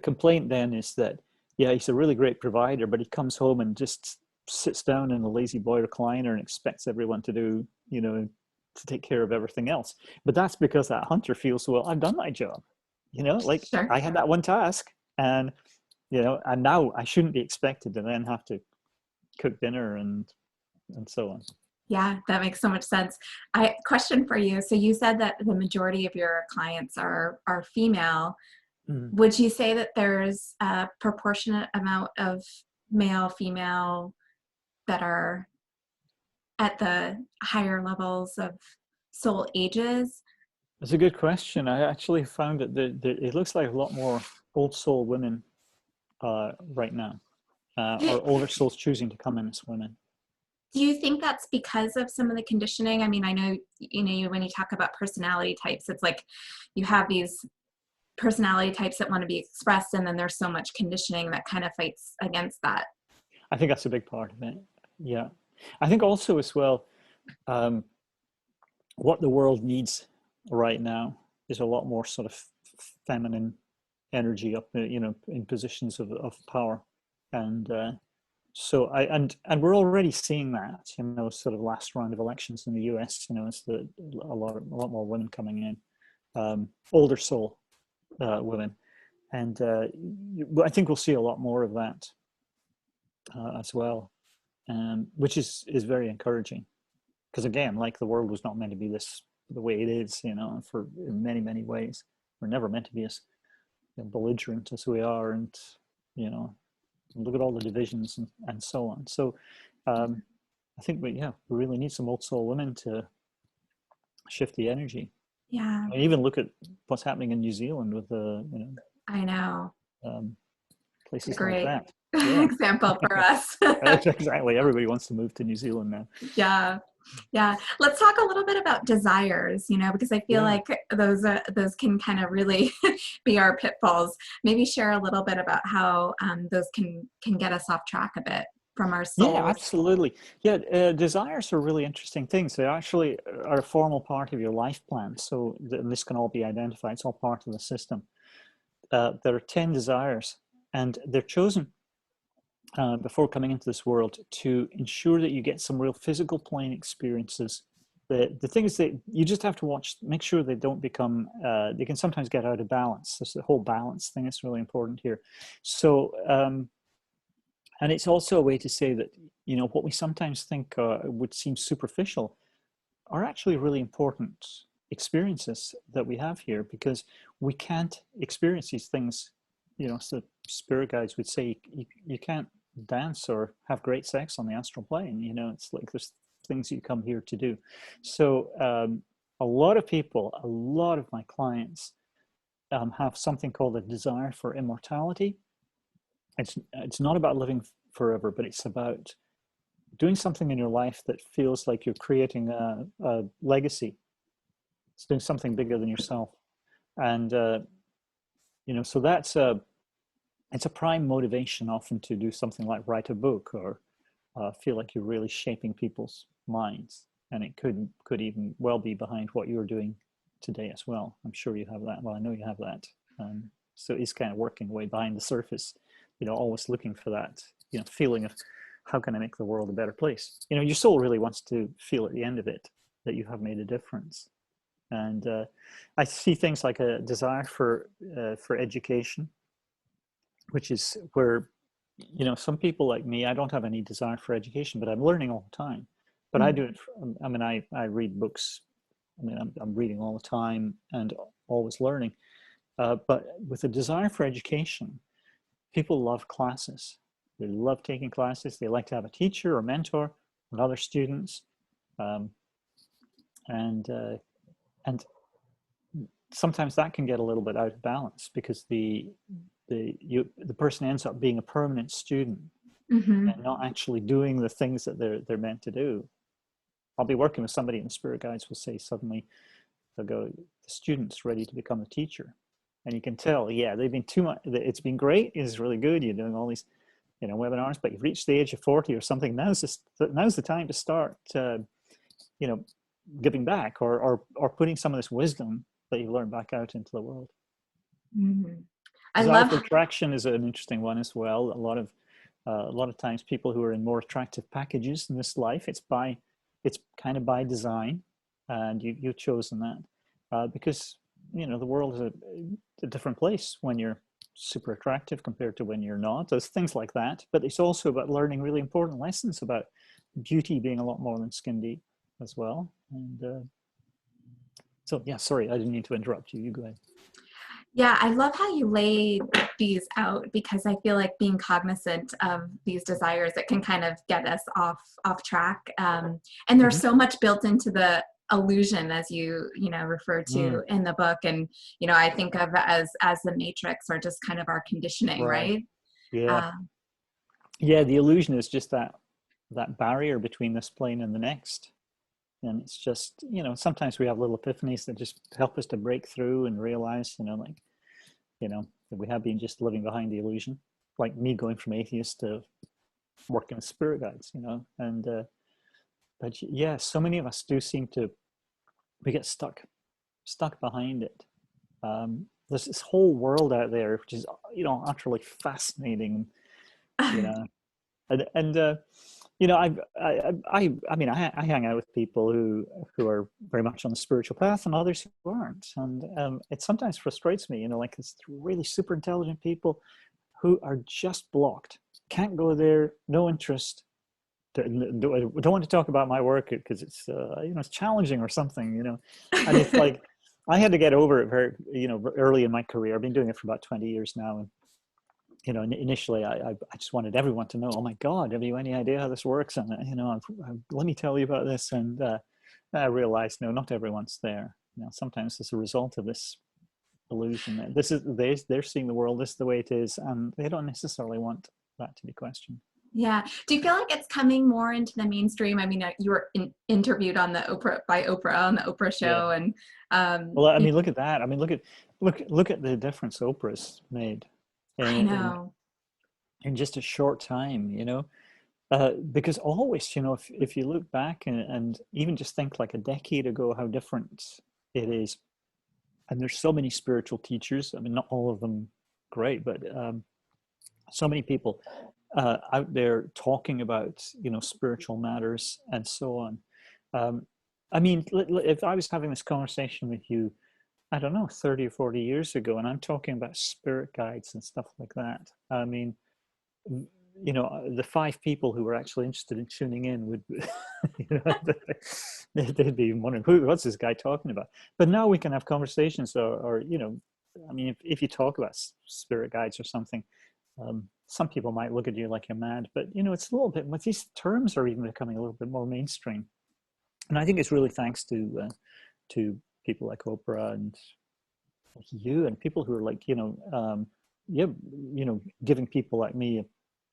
complaint then is that, yeah, he's a really great provider, but he comes home and just sits down in a lazy boy recliner and expects everyone to do, you know, to take care of everything else. But that's because that hunter feels, well, I've done my job. You know, like I had that one task, and, you know, and now I shouldn't be expected to then have to cook dinner and so on. Yeah, that makes so much sense. Question for you. So you said that the majority of your clients are female. Mm-hmm. Would you say that there's a proportionate amount of male, female that are at the higher levels of soul ages? That's a good question. I actually found that it looks like a lot more old soul women right now, or older souls choosing to come in as women. Do you think that's because of some of the conditioning? I mean, I know, you know, when you talk about personality types, it's like you have these personality types that want to be expressed, and then there's so much conditioning that kind of fights against that. I think that's a big part of it. Yeah. I think also as well, what the world needs right now is a lot more sort of feminine energy up, you know, in positions of power. And so and we're already seeing that, you know, sort of last round of elections in the US, you know, it's a lot more women coming in, older soul women. And I think we'll see a lot more of that as well, which is very encouraging. Because again, like, the world was not meant to be the way it is, you know, for in many ways. We're never meant to be as, you know, belligerent as we are, and, you know, look at all the divisions and so on. So I think we really need some old soul women to shift the energy. Yeah. I mean, even look at what's happening in New Zealand with the, you know, I know, places like that. Yeah. Example for us. Exactly. Everybody wants to move to New Zealand now. Yeah. Let's talk a little bit about desires, you know, because I feel like those can kind of really be our pitfalls. Maybe share a little bit about how those can get us off track a bit from our soul. Yeah, absolutely. Yeah, desires are really interesting things. They actually are a formal part of your life plan. So this can all be identified. It's all part of the system. There are 10 desires, and they're chosen before coming into this world to ensure that you get some real physical plane experiences. The thing is that you just have to make sure they don't become, they can sometimes get out of balance. There's the whole balance thing that's really important here. So, and it's also a way to say that, you know, what we sometimes think would seem superficial are actually really important experiences that we have here, because we can't experience these things. So spirit guides would say you can't dance or have great sex on the astral plane. It's like there's things you come here to do. So a lot of people, a lot of my clients have something called a desire for immortality. It's not about living forever, but it's about doing something in your life that feels like you're creating a legacy. It's doing something bigger than yourself. And, so it's a prime motivation often to do something like write a book, or feel like you're really shaping people's minds. And it could even well be behind what you're doing today as well. I'm sure you have that. Well, I know you have that. So it's kind of working way behind the surface, always looking for that, feeling of how can I make the world a better place? Your soul really wants to feel at the end of it that you have made a difference. And I see things like a desire for education, which is where, some people like me, I don't have any desire for education, but I'm learning all the time. But I do it. I read books. I'm reading all the time and always learning. But with a desire for education, people love classes. They love taking classes. They like to have a teacher or mentor and other students. And sometimes that can get a little bit out of balance, because the person ends up being a permanent student and not actually doing the things that they're meant to do. I'll be working with somebody, and the spirit guides will say suddenly, they'll go, the student's ready to become a teacher. And you can tell, yeah, they've been too much. It's been great. It's really good. You're doing all these, webinars, but you've reached the age of 40 or something. Now's the time to start, giving back, or putting some of this wisdom that you've learned back out into the world. I love attraction is an interesting one as well. A lot of times, people who are in more attractive packages in this life, it's kind of by design, and you've chosen that because the world is a different place when you're super attractive compared to when you're not. There's things like that, but it's also about learning really important lessons about beauty being a lot more than skin deep as well. And so, yeah, sorry, I didn't mean to interrupt you. You go ahead. Yeah, I love how you laid these out, because I feel like being cognizant of these desires, it can kind of get us off track. And there's so much built into the illusion, as you refer to in the book. And I think of as the matrix, or just kind of our conditioning, right? Yeah. Yeah, the illusion is just that barrier between this plane and the next. And it's just, sometimes we have little epiphanies that just help us to break through and realize, that we have been just living behind the illusion, like me going from atheist to working with spirit guides, and but yeah, so many of us do seem to, we get stuck behind it. There's this whole world out there which is utterly fascinating, and I hang out with people who are very much on the spiritual path, and others who aren't, and it sometimes frustrates me. Like it's really super intelligent people who are just blocked, can't go there, no interest. Don't want to talk about my work because it's it's challenging or something, and it's like I had to get over it very early in my career. I've been doing it for about 20 years now, and initially I just wanted everyone to know, oh my God, have you any idea how this works? And, let me tell you about this. And I realized, no, not everyone's there. Sometimes as a result of this illusion, they're seeing the world this is the way it is, and they don't necessarily want that to be questioned. Yeah. Do you feel like it's coming more into the mainstream? I mean, you were interviewed on the Oprah on the Oprah show, Yeah. and well, I mean, look at that. I mean, look at the difference Oprah's made. I know. In just a short time, because always, if you look back and even just think like a decade ago, how different it is. And there's so many spiritual teachers. I mean, not all of them great, but so many people out there talking about, spiritual matters and so on. I mean, if I was having this conversation with you, I don't know, 30 or 40 years ago, and I'm talking about spirit guides and stuff like that, I mean, you know, the 5 people who were actually interested in tuning in would, you know, they'd be wondering, what's this guy talking about? But now we can have conversations, or you know, I mean, if you talk about spirit guides or something, some people might look at you like you're mad, but you know, it's a little bit, but these terms are even becoming a little bit more mainstream. And I think it's really thanks to people like Oprah and you and people who are like, you know, yeah, you know, giving people like me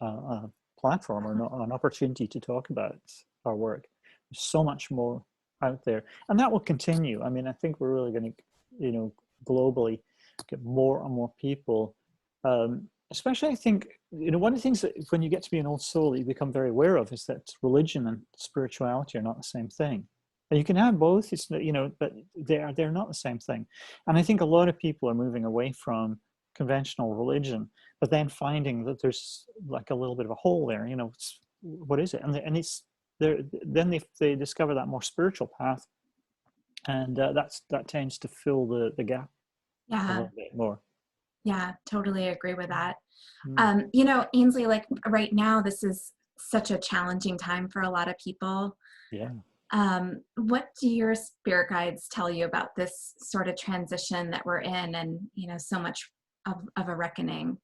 a platform or an opportunity to talk about our work. There's so much more out there, and that will continue. I mean, I think we're really going to, you know, globally get more and more people. Especially, I think, you know, one of the things that when you get to be an old soul that you become very aware of is that religion and spirituality are not the same thing. And you can have both, it's, you know, but they're not the same thing. And I think a lot of people are moving away from conventional religion, but then finding that there's like a little bit of a hole there. You know, what is it? And it's there. Then they discover that more spiritual path, and that tends to fill the gap a Yeah. little bit more. Yeah, totally agree with that. Mm. You know, Ainsley, like right now, this is such a challenging time for a lot of people. Yeah. What do your spirit guides tell you about this sort of transition that we're in, and you know, so much of a reckoning?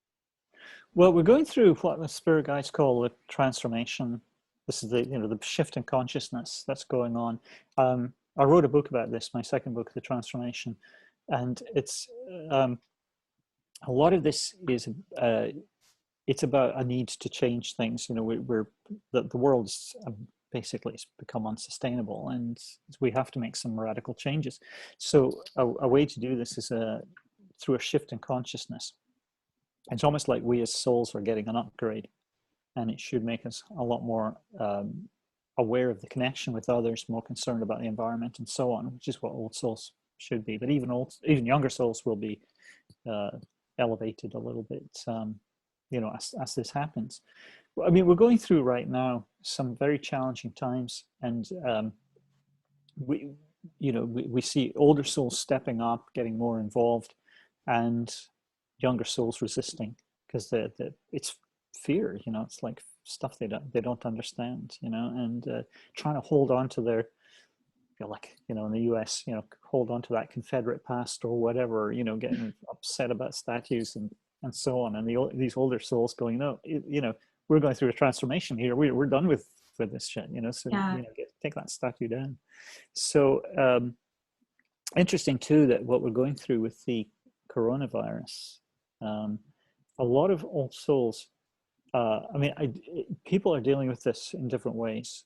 Well, we're going through what the spirit guides call the transformation. This is the, you know, the shift in consciousness that's going on. I wrote a book about this, my second book, The Transformation, and it's um, a lot of this is it's about a need to change things. You know, the world's basically it's become unsustainable, and we have to make some radical changes. So a way to do this is through a shift in consciousness. It's almost like we as souls are getting an upgrade, and it should make us a lot more aware of the connection with others, more concerned about the environment, and so on, which is what old souls should be. But even younger souls will be elevated a little bit, you know, as this happens. I mean, we're going through right now some very challenging times, and we, you know, we see older souls stepping up, getting more involved, and younger souls resisting because it's fear. You know, it's like stuff they don't understand. You know, and trying to hold on to their, like, you know, in the US, you know, hold on to that Confederate past or whatever, you know, getting upset about statues and so on. And these older souls going, no, you know, we're going through a transformation here. We're done with this shit, you know, so, Yeah. you know, take that statue down. So interesting too, that what we're going through with the coronavirus, a lot of old souls, I mean, people are dealing with this in different ways.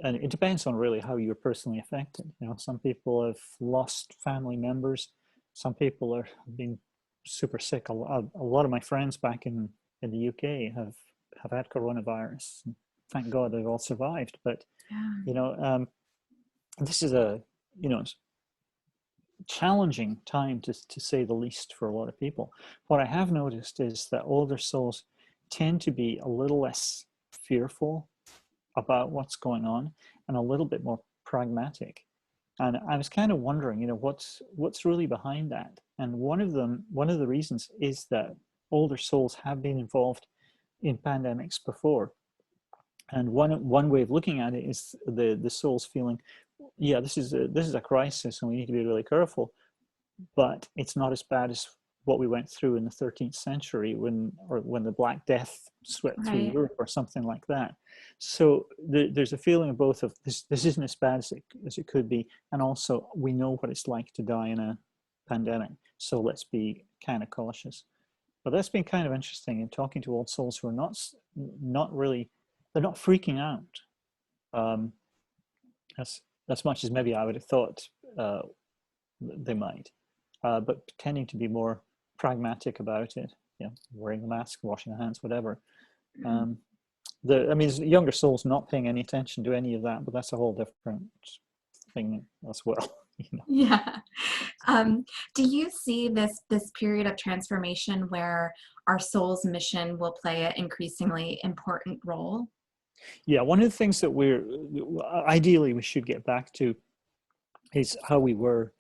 And it depends on really how you're personally affected. You know, some people have lost family members. Some people are being super sick. A lot of my friends back in the UK have had coronavirus. Thank God they've all survived. But Yeah. you know, this is a, you know, challenging time to say the least for a lot of people. What I have noticed is that older souls tend to be a little less fearful about what's going on and a little bit more pragmatic. And I was kind of wondering, you know, what's really behind that. And one of the reasons is that older souls have been involved in pandemics before. And one way of looking at it is the souls feeling, yeah, this is a crisis and we need to be really careful, but it's not as bad as what we went through in the 13th century when the Black Death swept through Europe or something like that. So there's a feeling of both of this isn't as bad as it could be, and also we know what it's like to die in a pandemic, so let's be kind of cautious. But that's been kind of interesting in talking to old souls who are not really, they're not freaking out as much as maybe I would have thought they might, but tending to be more pragmatic about it. You know, wearing a mask, washing their hands, whatever. I mean, younger souls not paying any attention to any of that, but that's a whole different thing as well. You know? Yeah. Do you see this period of transformation where our soul's mission will play an increasingly important role? Yeah, one of the things that ideally we should get back to is how we were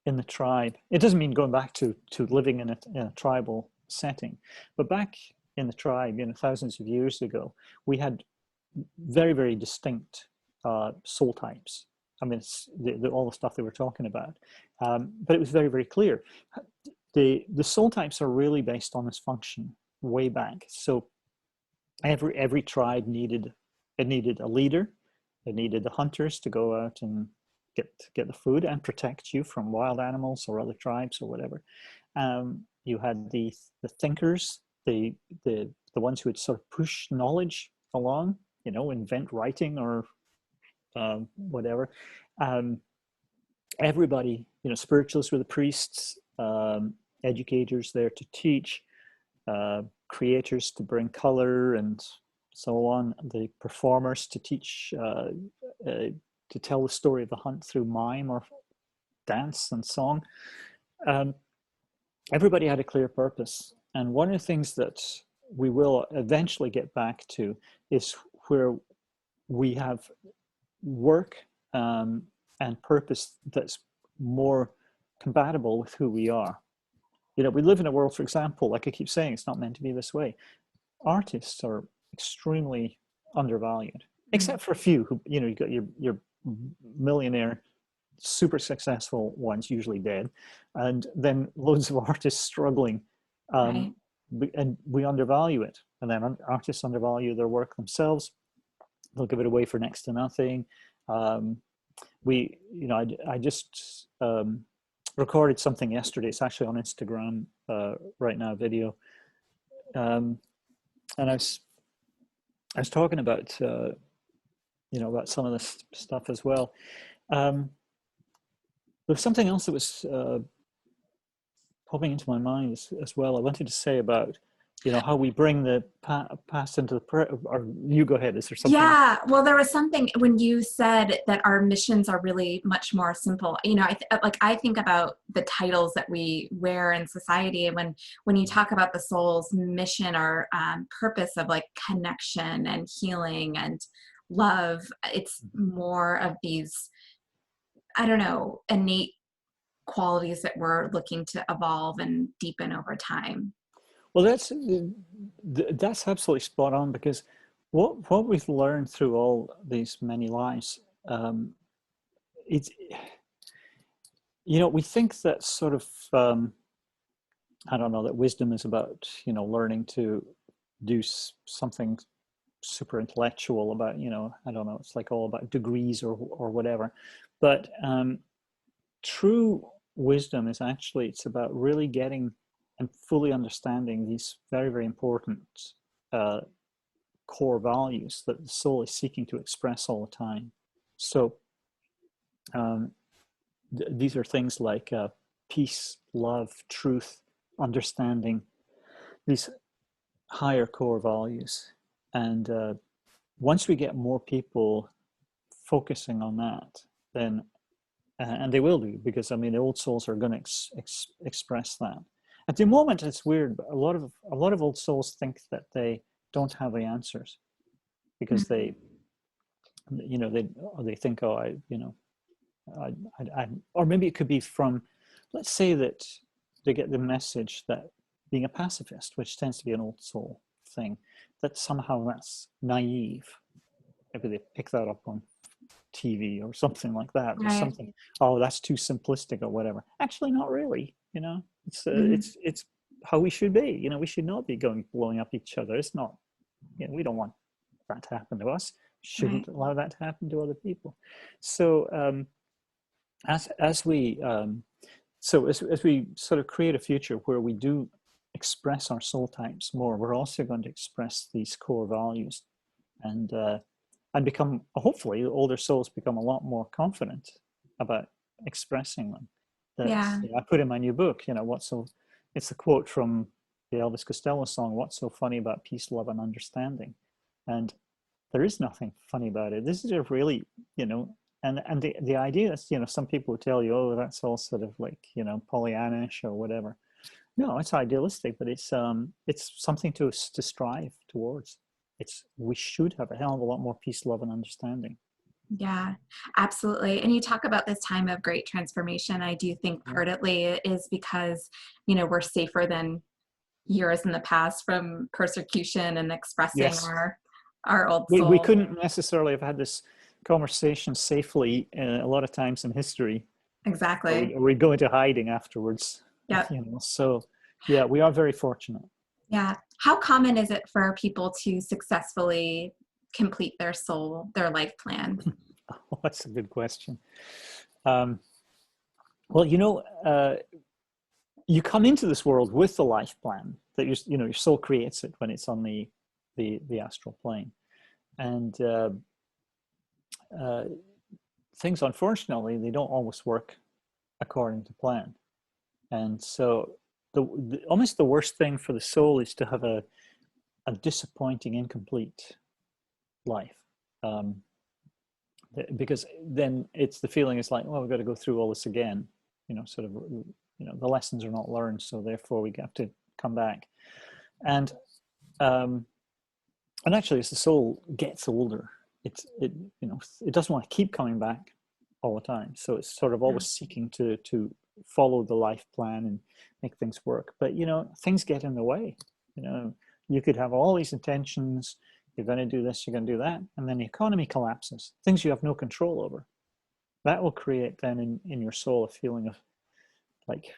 in the tribe. It doesn't mean going back to living in a tribal setting, but back in the tribe, thousands of years ago, we had very, very distinct soul types. I mean, it's all the stuff they were talking about, but it was very, very clear. The soul types are really based on this function way back. So every tribe needed a leader. It needed the hunters to go out and get the food and protect you from wild animals or other tribes or whatever. You had the thinkers, the ones who would sort of push knowledge along, invent writing or whatever. Everybody, spiritualists were the priests, educators there to teach, creators to bring color and so on, the performers to teach, to tell the story of the hunt through mime or dance and song. Everybody had a clear purpose. And one of the things that we will eventually get back to is where we have work and purpose that's more compatible with who we are. We live in a world, for example, like I keep saying, it's not meant to be this way. Artists are extremely undervalued, except for a few who, you got your millionaire, super successful ones, usually dead, and then loads of artists struggling. Right. And we undervalue it. And then artists undervalue their work themselves. They'll give it away for next to nothing. I just recorded something yesterday. It's actually on Instagram right now, video. And I was talking about, about some of this stuff as well. There's something else that was popping into my mind as well. I wanted to say about, how we bring the past into the present. Or you go ahead. Is there something? Yeah, well, there was something when you said that our missions are really much more simple. I think about the titles that we wear in society, and when you talk about the soul's mission or purpose of like connection and healing and love, it's more of these, I don't know, innate qualities that we're looking to evolve and deepen over time. Well, that's absolutely spot on, because what we've learned through all these many lives, it's, we think that sort of, I don't know, that wisdom is about, learning to do something super intellectual about, I don't know, it's like all about degrees or whatever. But true wisdom is actually, it's about really getting and fully understanding these very, very important core values that the soul is seeking to express all the time. So these are things like peace, love, truth, understanding, these higher core values. And once we get more people focusing on that, then, and they will do, because I mean, the old souls are going to express that. At the moment, it's weird, but a lot of old souls think that they don't have the answers, because they think, oh, or maybe it could be from, let's say that they get the message that being a pacifist, which tends to be an old soul thing, that somehow that's naive. Maybe they pick that up on TV or something like that, or something. Oh, that's too simplistic or whatever. Actually, not really. It's how we should be. We should not be blowing up each other. It's not. We don't want that to happen to us. Shouldn't allow that to happen to other people. So as we sort of create a future where we do express our soul types more, we're also going to express these core values, and become, hopefully, older souls become a lot more confident about expressing them. I put in my new book, it's a quote from the Elvis Costello song, "What's so funny about peace, love, and understanding?" And there is nothing funny about it. This is a really, and the idea is, some people will tell you, oh, that's all sort of like, Pollyannish or whatever. No, it's idealistic, but it's something to strive towards. We should have a hell of a lot more peace, love, and understanding. Yeah, absolutely. And you talk about this time of great transformation. I do think partly it is because, we're safer than years in the past from persecution and expressing Yes. our old We soul. couldn't necessarily have had this conversation safely a lot of times in history. Exactly. Or we go into hiding afterwards. Yep. You know, so yeah, we are very fortunate. Yeah. How common is it for people to successfully complete their life plan? Oh, that's a good question. Well, you know, you come into this world with the life plan that your soul creates it when it's on the astral plane, and things, unfortunately, they don't always work according to plan. And so almost the worst thing for the soul is to have a disappointing, incomplete life. Because then it's the feeling is like, well, we've got to go through all this again, sort of, the lessons are not learned, so therefore we have to come back. And actually, as the soul gets older, it doesn't want to keep coming back all the time. So it's sort of always seeking to follow the life plan and make things work. But things get in the way. You could have all these intentions. You're going to do this, you're going to do that, and then the economy collapses. Things you have no control over. That will create then in your soul a feeling of like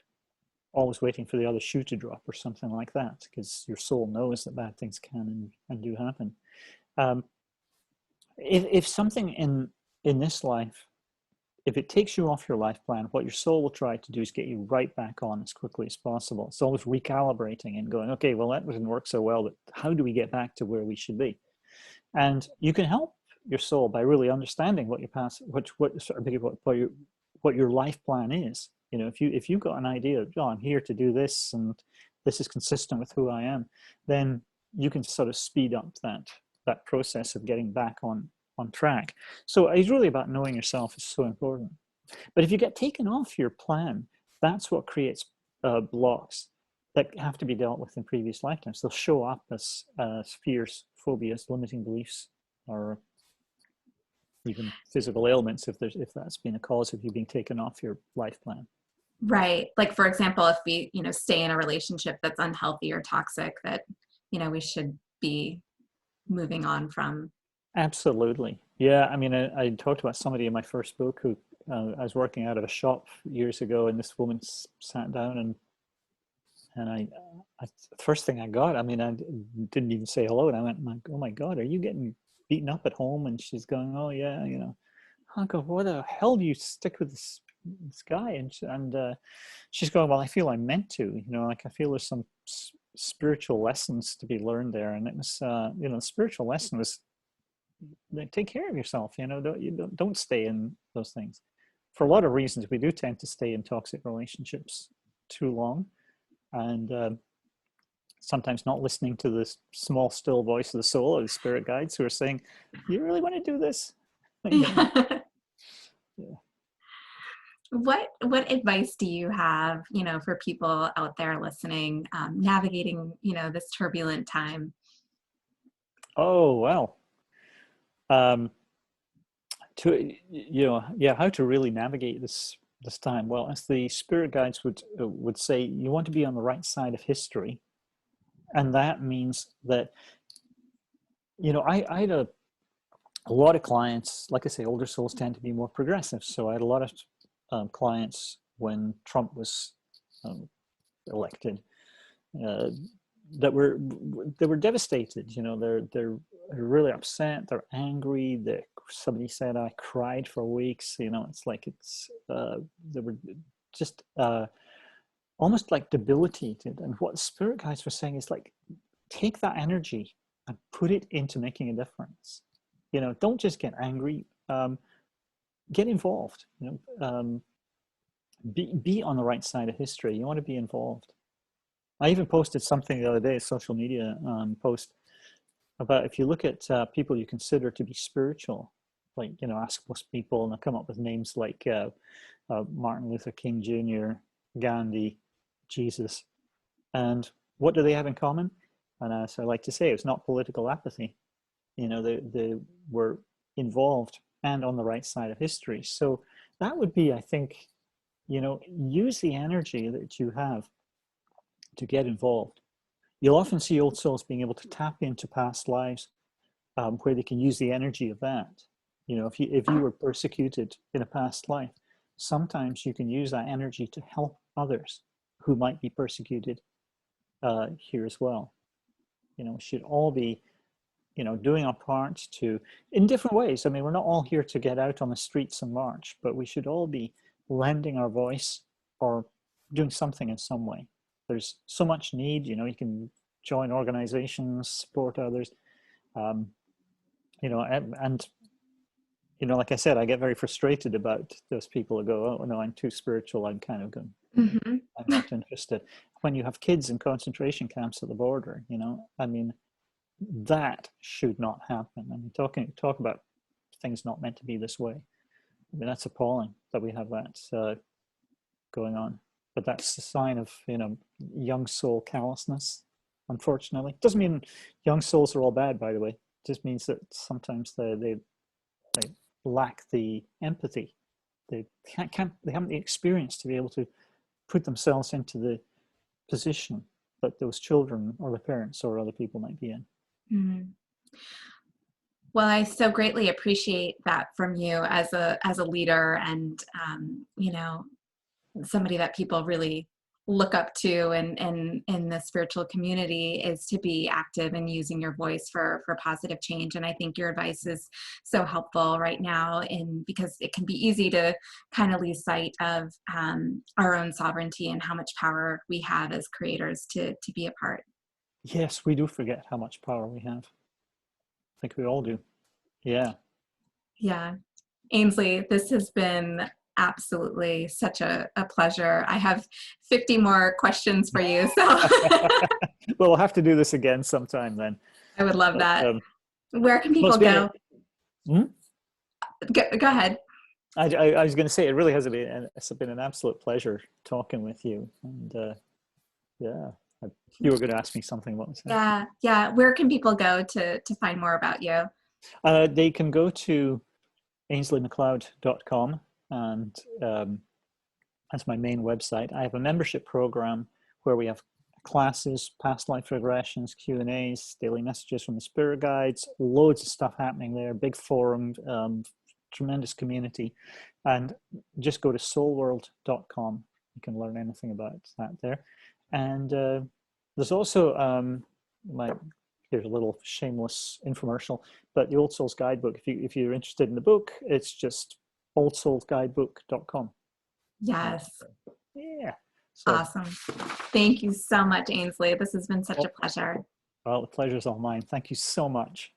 always waiting for the other shoe to drop or something like that, because your soul knows that bad things can and do happen. If something in this life, if it takes you off your life plan, what your soul will try to do is get you right back on as quickly as possible. It's always recalibrating and going, okay, well, that didn't work so well, but how do we get back to where we should be? And you can help your soul by really understanding what your past, what your life plan is. If you've got an idea, I'm here to do this, and this is consistent with who I am, then you can sort of speed up that process of getting back on track. So it's really about knowing yourself is so important. But if you get taken off your plan, that's what creates blocks that have to be dealt with in previous lifetimes. They'll show up as fears, phobias, limiting beliefs, or even physical ailments if that's been a cause of you being taken off your life plan. Right. Like, for example, if we, stay in a relationship that's unhealthy or toxic, that, we should be moving on from. Absolutely. Yeah. I mean, I talked about somebody in my first book who I was working out of a shop years ago, and this woman sat down and I first thing I got, I mean, I didn't even say hello, and I went, oh my God, are you getting beaten up at home? And she's going, oh yeah, I go, what the hell do you stick with this guy? And she's going, well, I feel I'm meant to, like I feel there's some spiritual lessons to be learned there. And it was, the spiritual lesson was, take care of yourself, don't stay in those things. For a lot of reasons, we do tend to stay in toxic relationships too long. And sometimes not listening to the small, still voice of the soul or the spirit guides who are saying, you really want to do this? Yeah. Yeah. What advice do you have, for people out there listening, navigating, this turbulent time? Oh, well. How to really navigate this time? Well, as the spirit guides would say, you want to be on the right side of history. And that means that, I had a lot of clients, like I say, older souls tend to be more progressive. So I had a lot of clients when Trump was elected that were devastated. They're really upset. They're angry. Somebody said I cried for weeks. It's like they were just almost like debilitated. And what the spirit guides were saying is like, take that energy and put it into making a difference. Don't just get angry. Get involved. Be on the right side of history. You want to be involved. I even posted something the other day, a social media post, about if you look at people you consider to be spiritual, like, ask most people, and they'll come up with names like Martin Luther King Jr., Gandhi, Jesus. And what do they have in common? And as I like to say, it's not political apathy. They were involved and on the right side of history. So that would be, I think, use the energy that you have to get involved. you'll often see old souls being able to tap into past lives, where they can use the energy of that. You know, if you were persecuted in a past life, sometimes you can use that energy to help others who might be persecuted here as well. You know, we should all be, you know, doing our parts to, in different ways. I mean, we're not all here to get out on the streets and march, but we should all be lending our voice or doing something in some way. There's so much need, you know, you can join organizations, support others, you know, and you know, like I said, I get very frustrated about those people who go, oh no, I'm too spiritual, I'm kind of going, Mm-hmm. I'm not interested. When you have kids in concentration camps at the border, you know, I mean, that should not happen. I mean, talk about things not meant to be this way. I mean, that's appalling that we have that going on. But that's a sign of, you know, young soul callousness, unfortunately. Doesn't mean young souls are all bad, by the way. It just means that sometimes they lack the empathy. They they haven't the experience to be able to put themselves into the position that those children or the parents or other people might be in. Mm-hmm. Well, I so greatly appreciate that from you as a leader, and you know, somebody that people really look up to in the spiritual community, is to be active and using your voice for positive change. And I think your advice is so helpful right now, because it can be easy to kind of lose sight of our own sovereignty and how much power we have as creators to be a part. Yes, we do forget how much power we have. I think we all do. Yeah. Yeah. Ainslie, this has been absolutely such a pleasure. I have 50 more questions for you, so Well, we'll have to do this again sometime then. I would love But, that. Where can well, people go? Hmm? Go ahead. I was going to say, it really has been, it's been an absolute pleasure talking with you. And yeah, you were going to ask me something. What was that? Yeah. Where can people go to find more about you? They can go to AinslieMacLeod.com, and that's my main website. I have a membership program where we have classes, past life regressions, Q&As, daily messages from the spirit guides, loads of stuff happening there, big forum, tremendous community. And just go to soulworld.com. You can learn anything about that there. And there's also, here's a little shameless infomercial, but the Old Souls Guidebook, if you're interested in the book, it's just oldsoulsguidebook.com. Yes. Yeah. So, Awesome. Thank you so much, Ainslie. This has been such a pleasure. well, the pleasure's all mine. Thank you so much.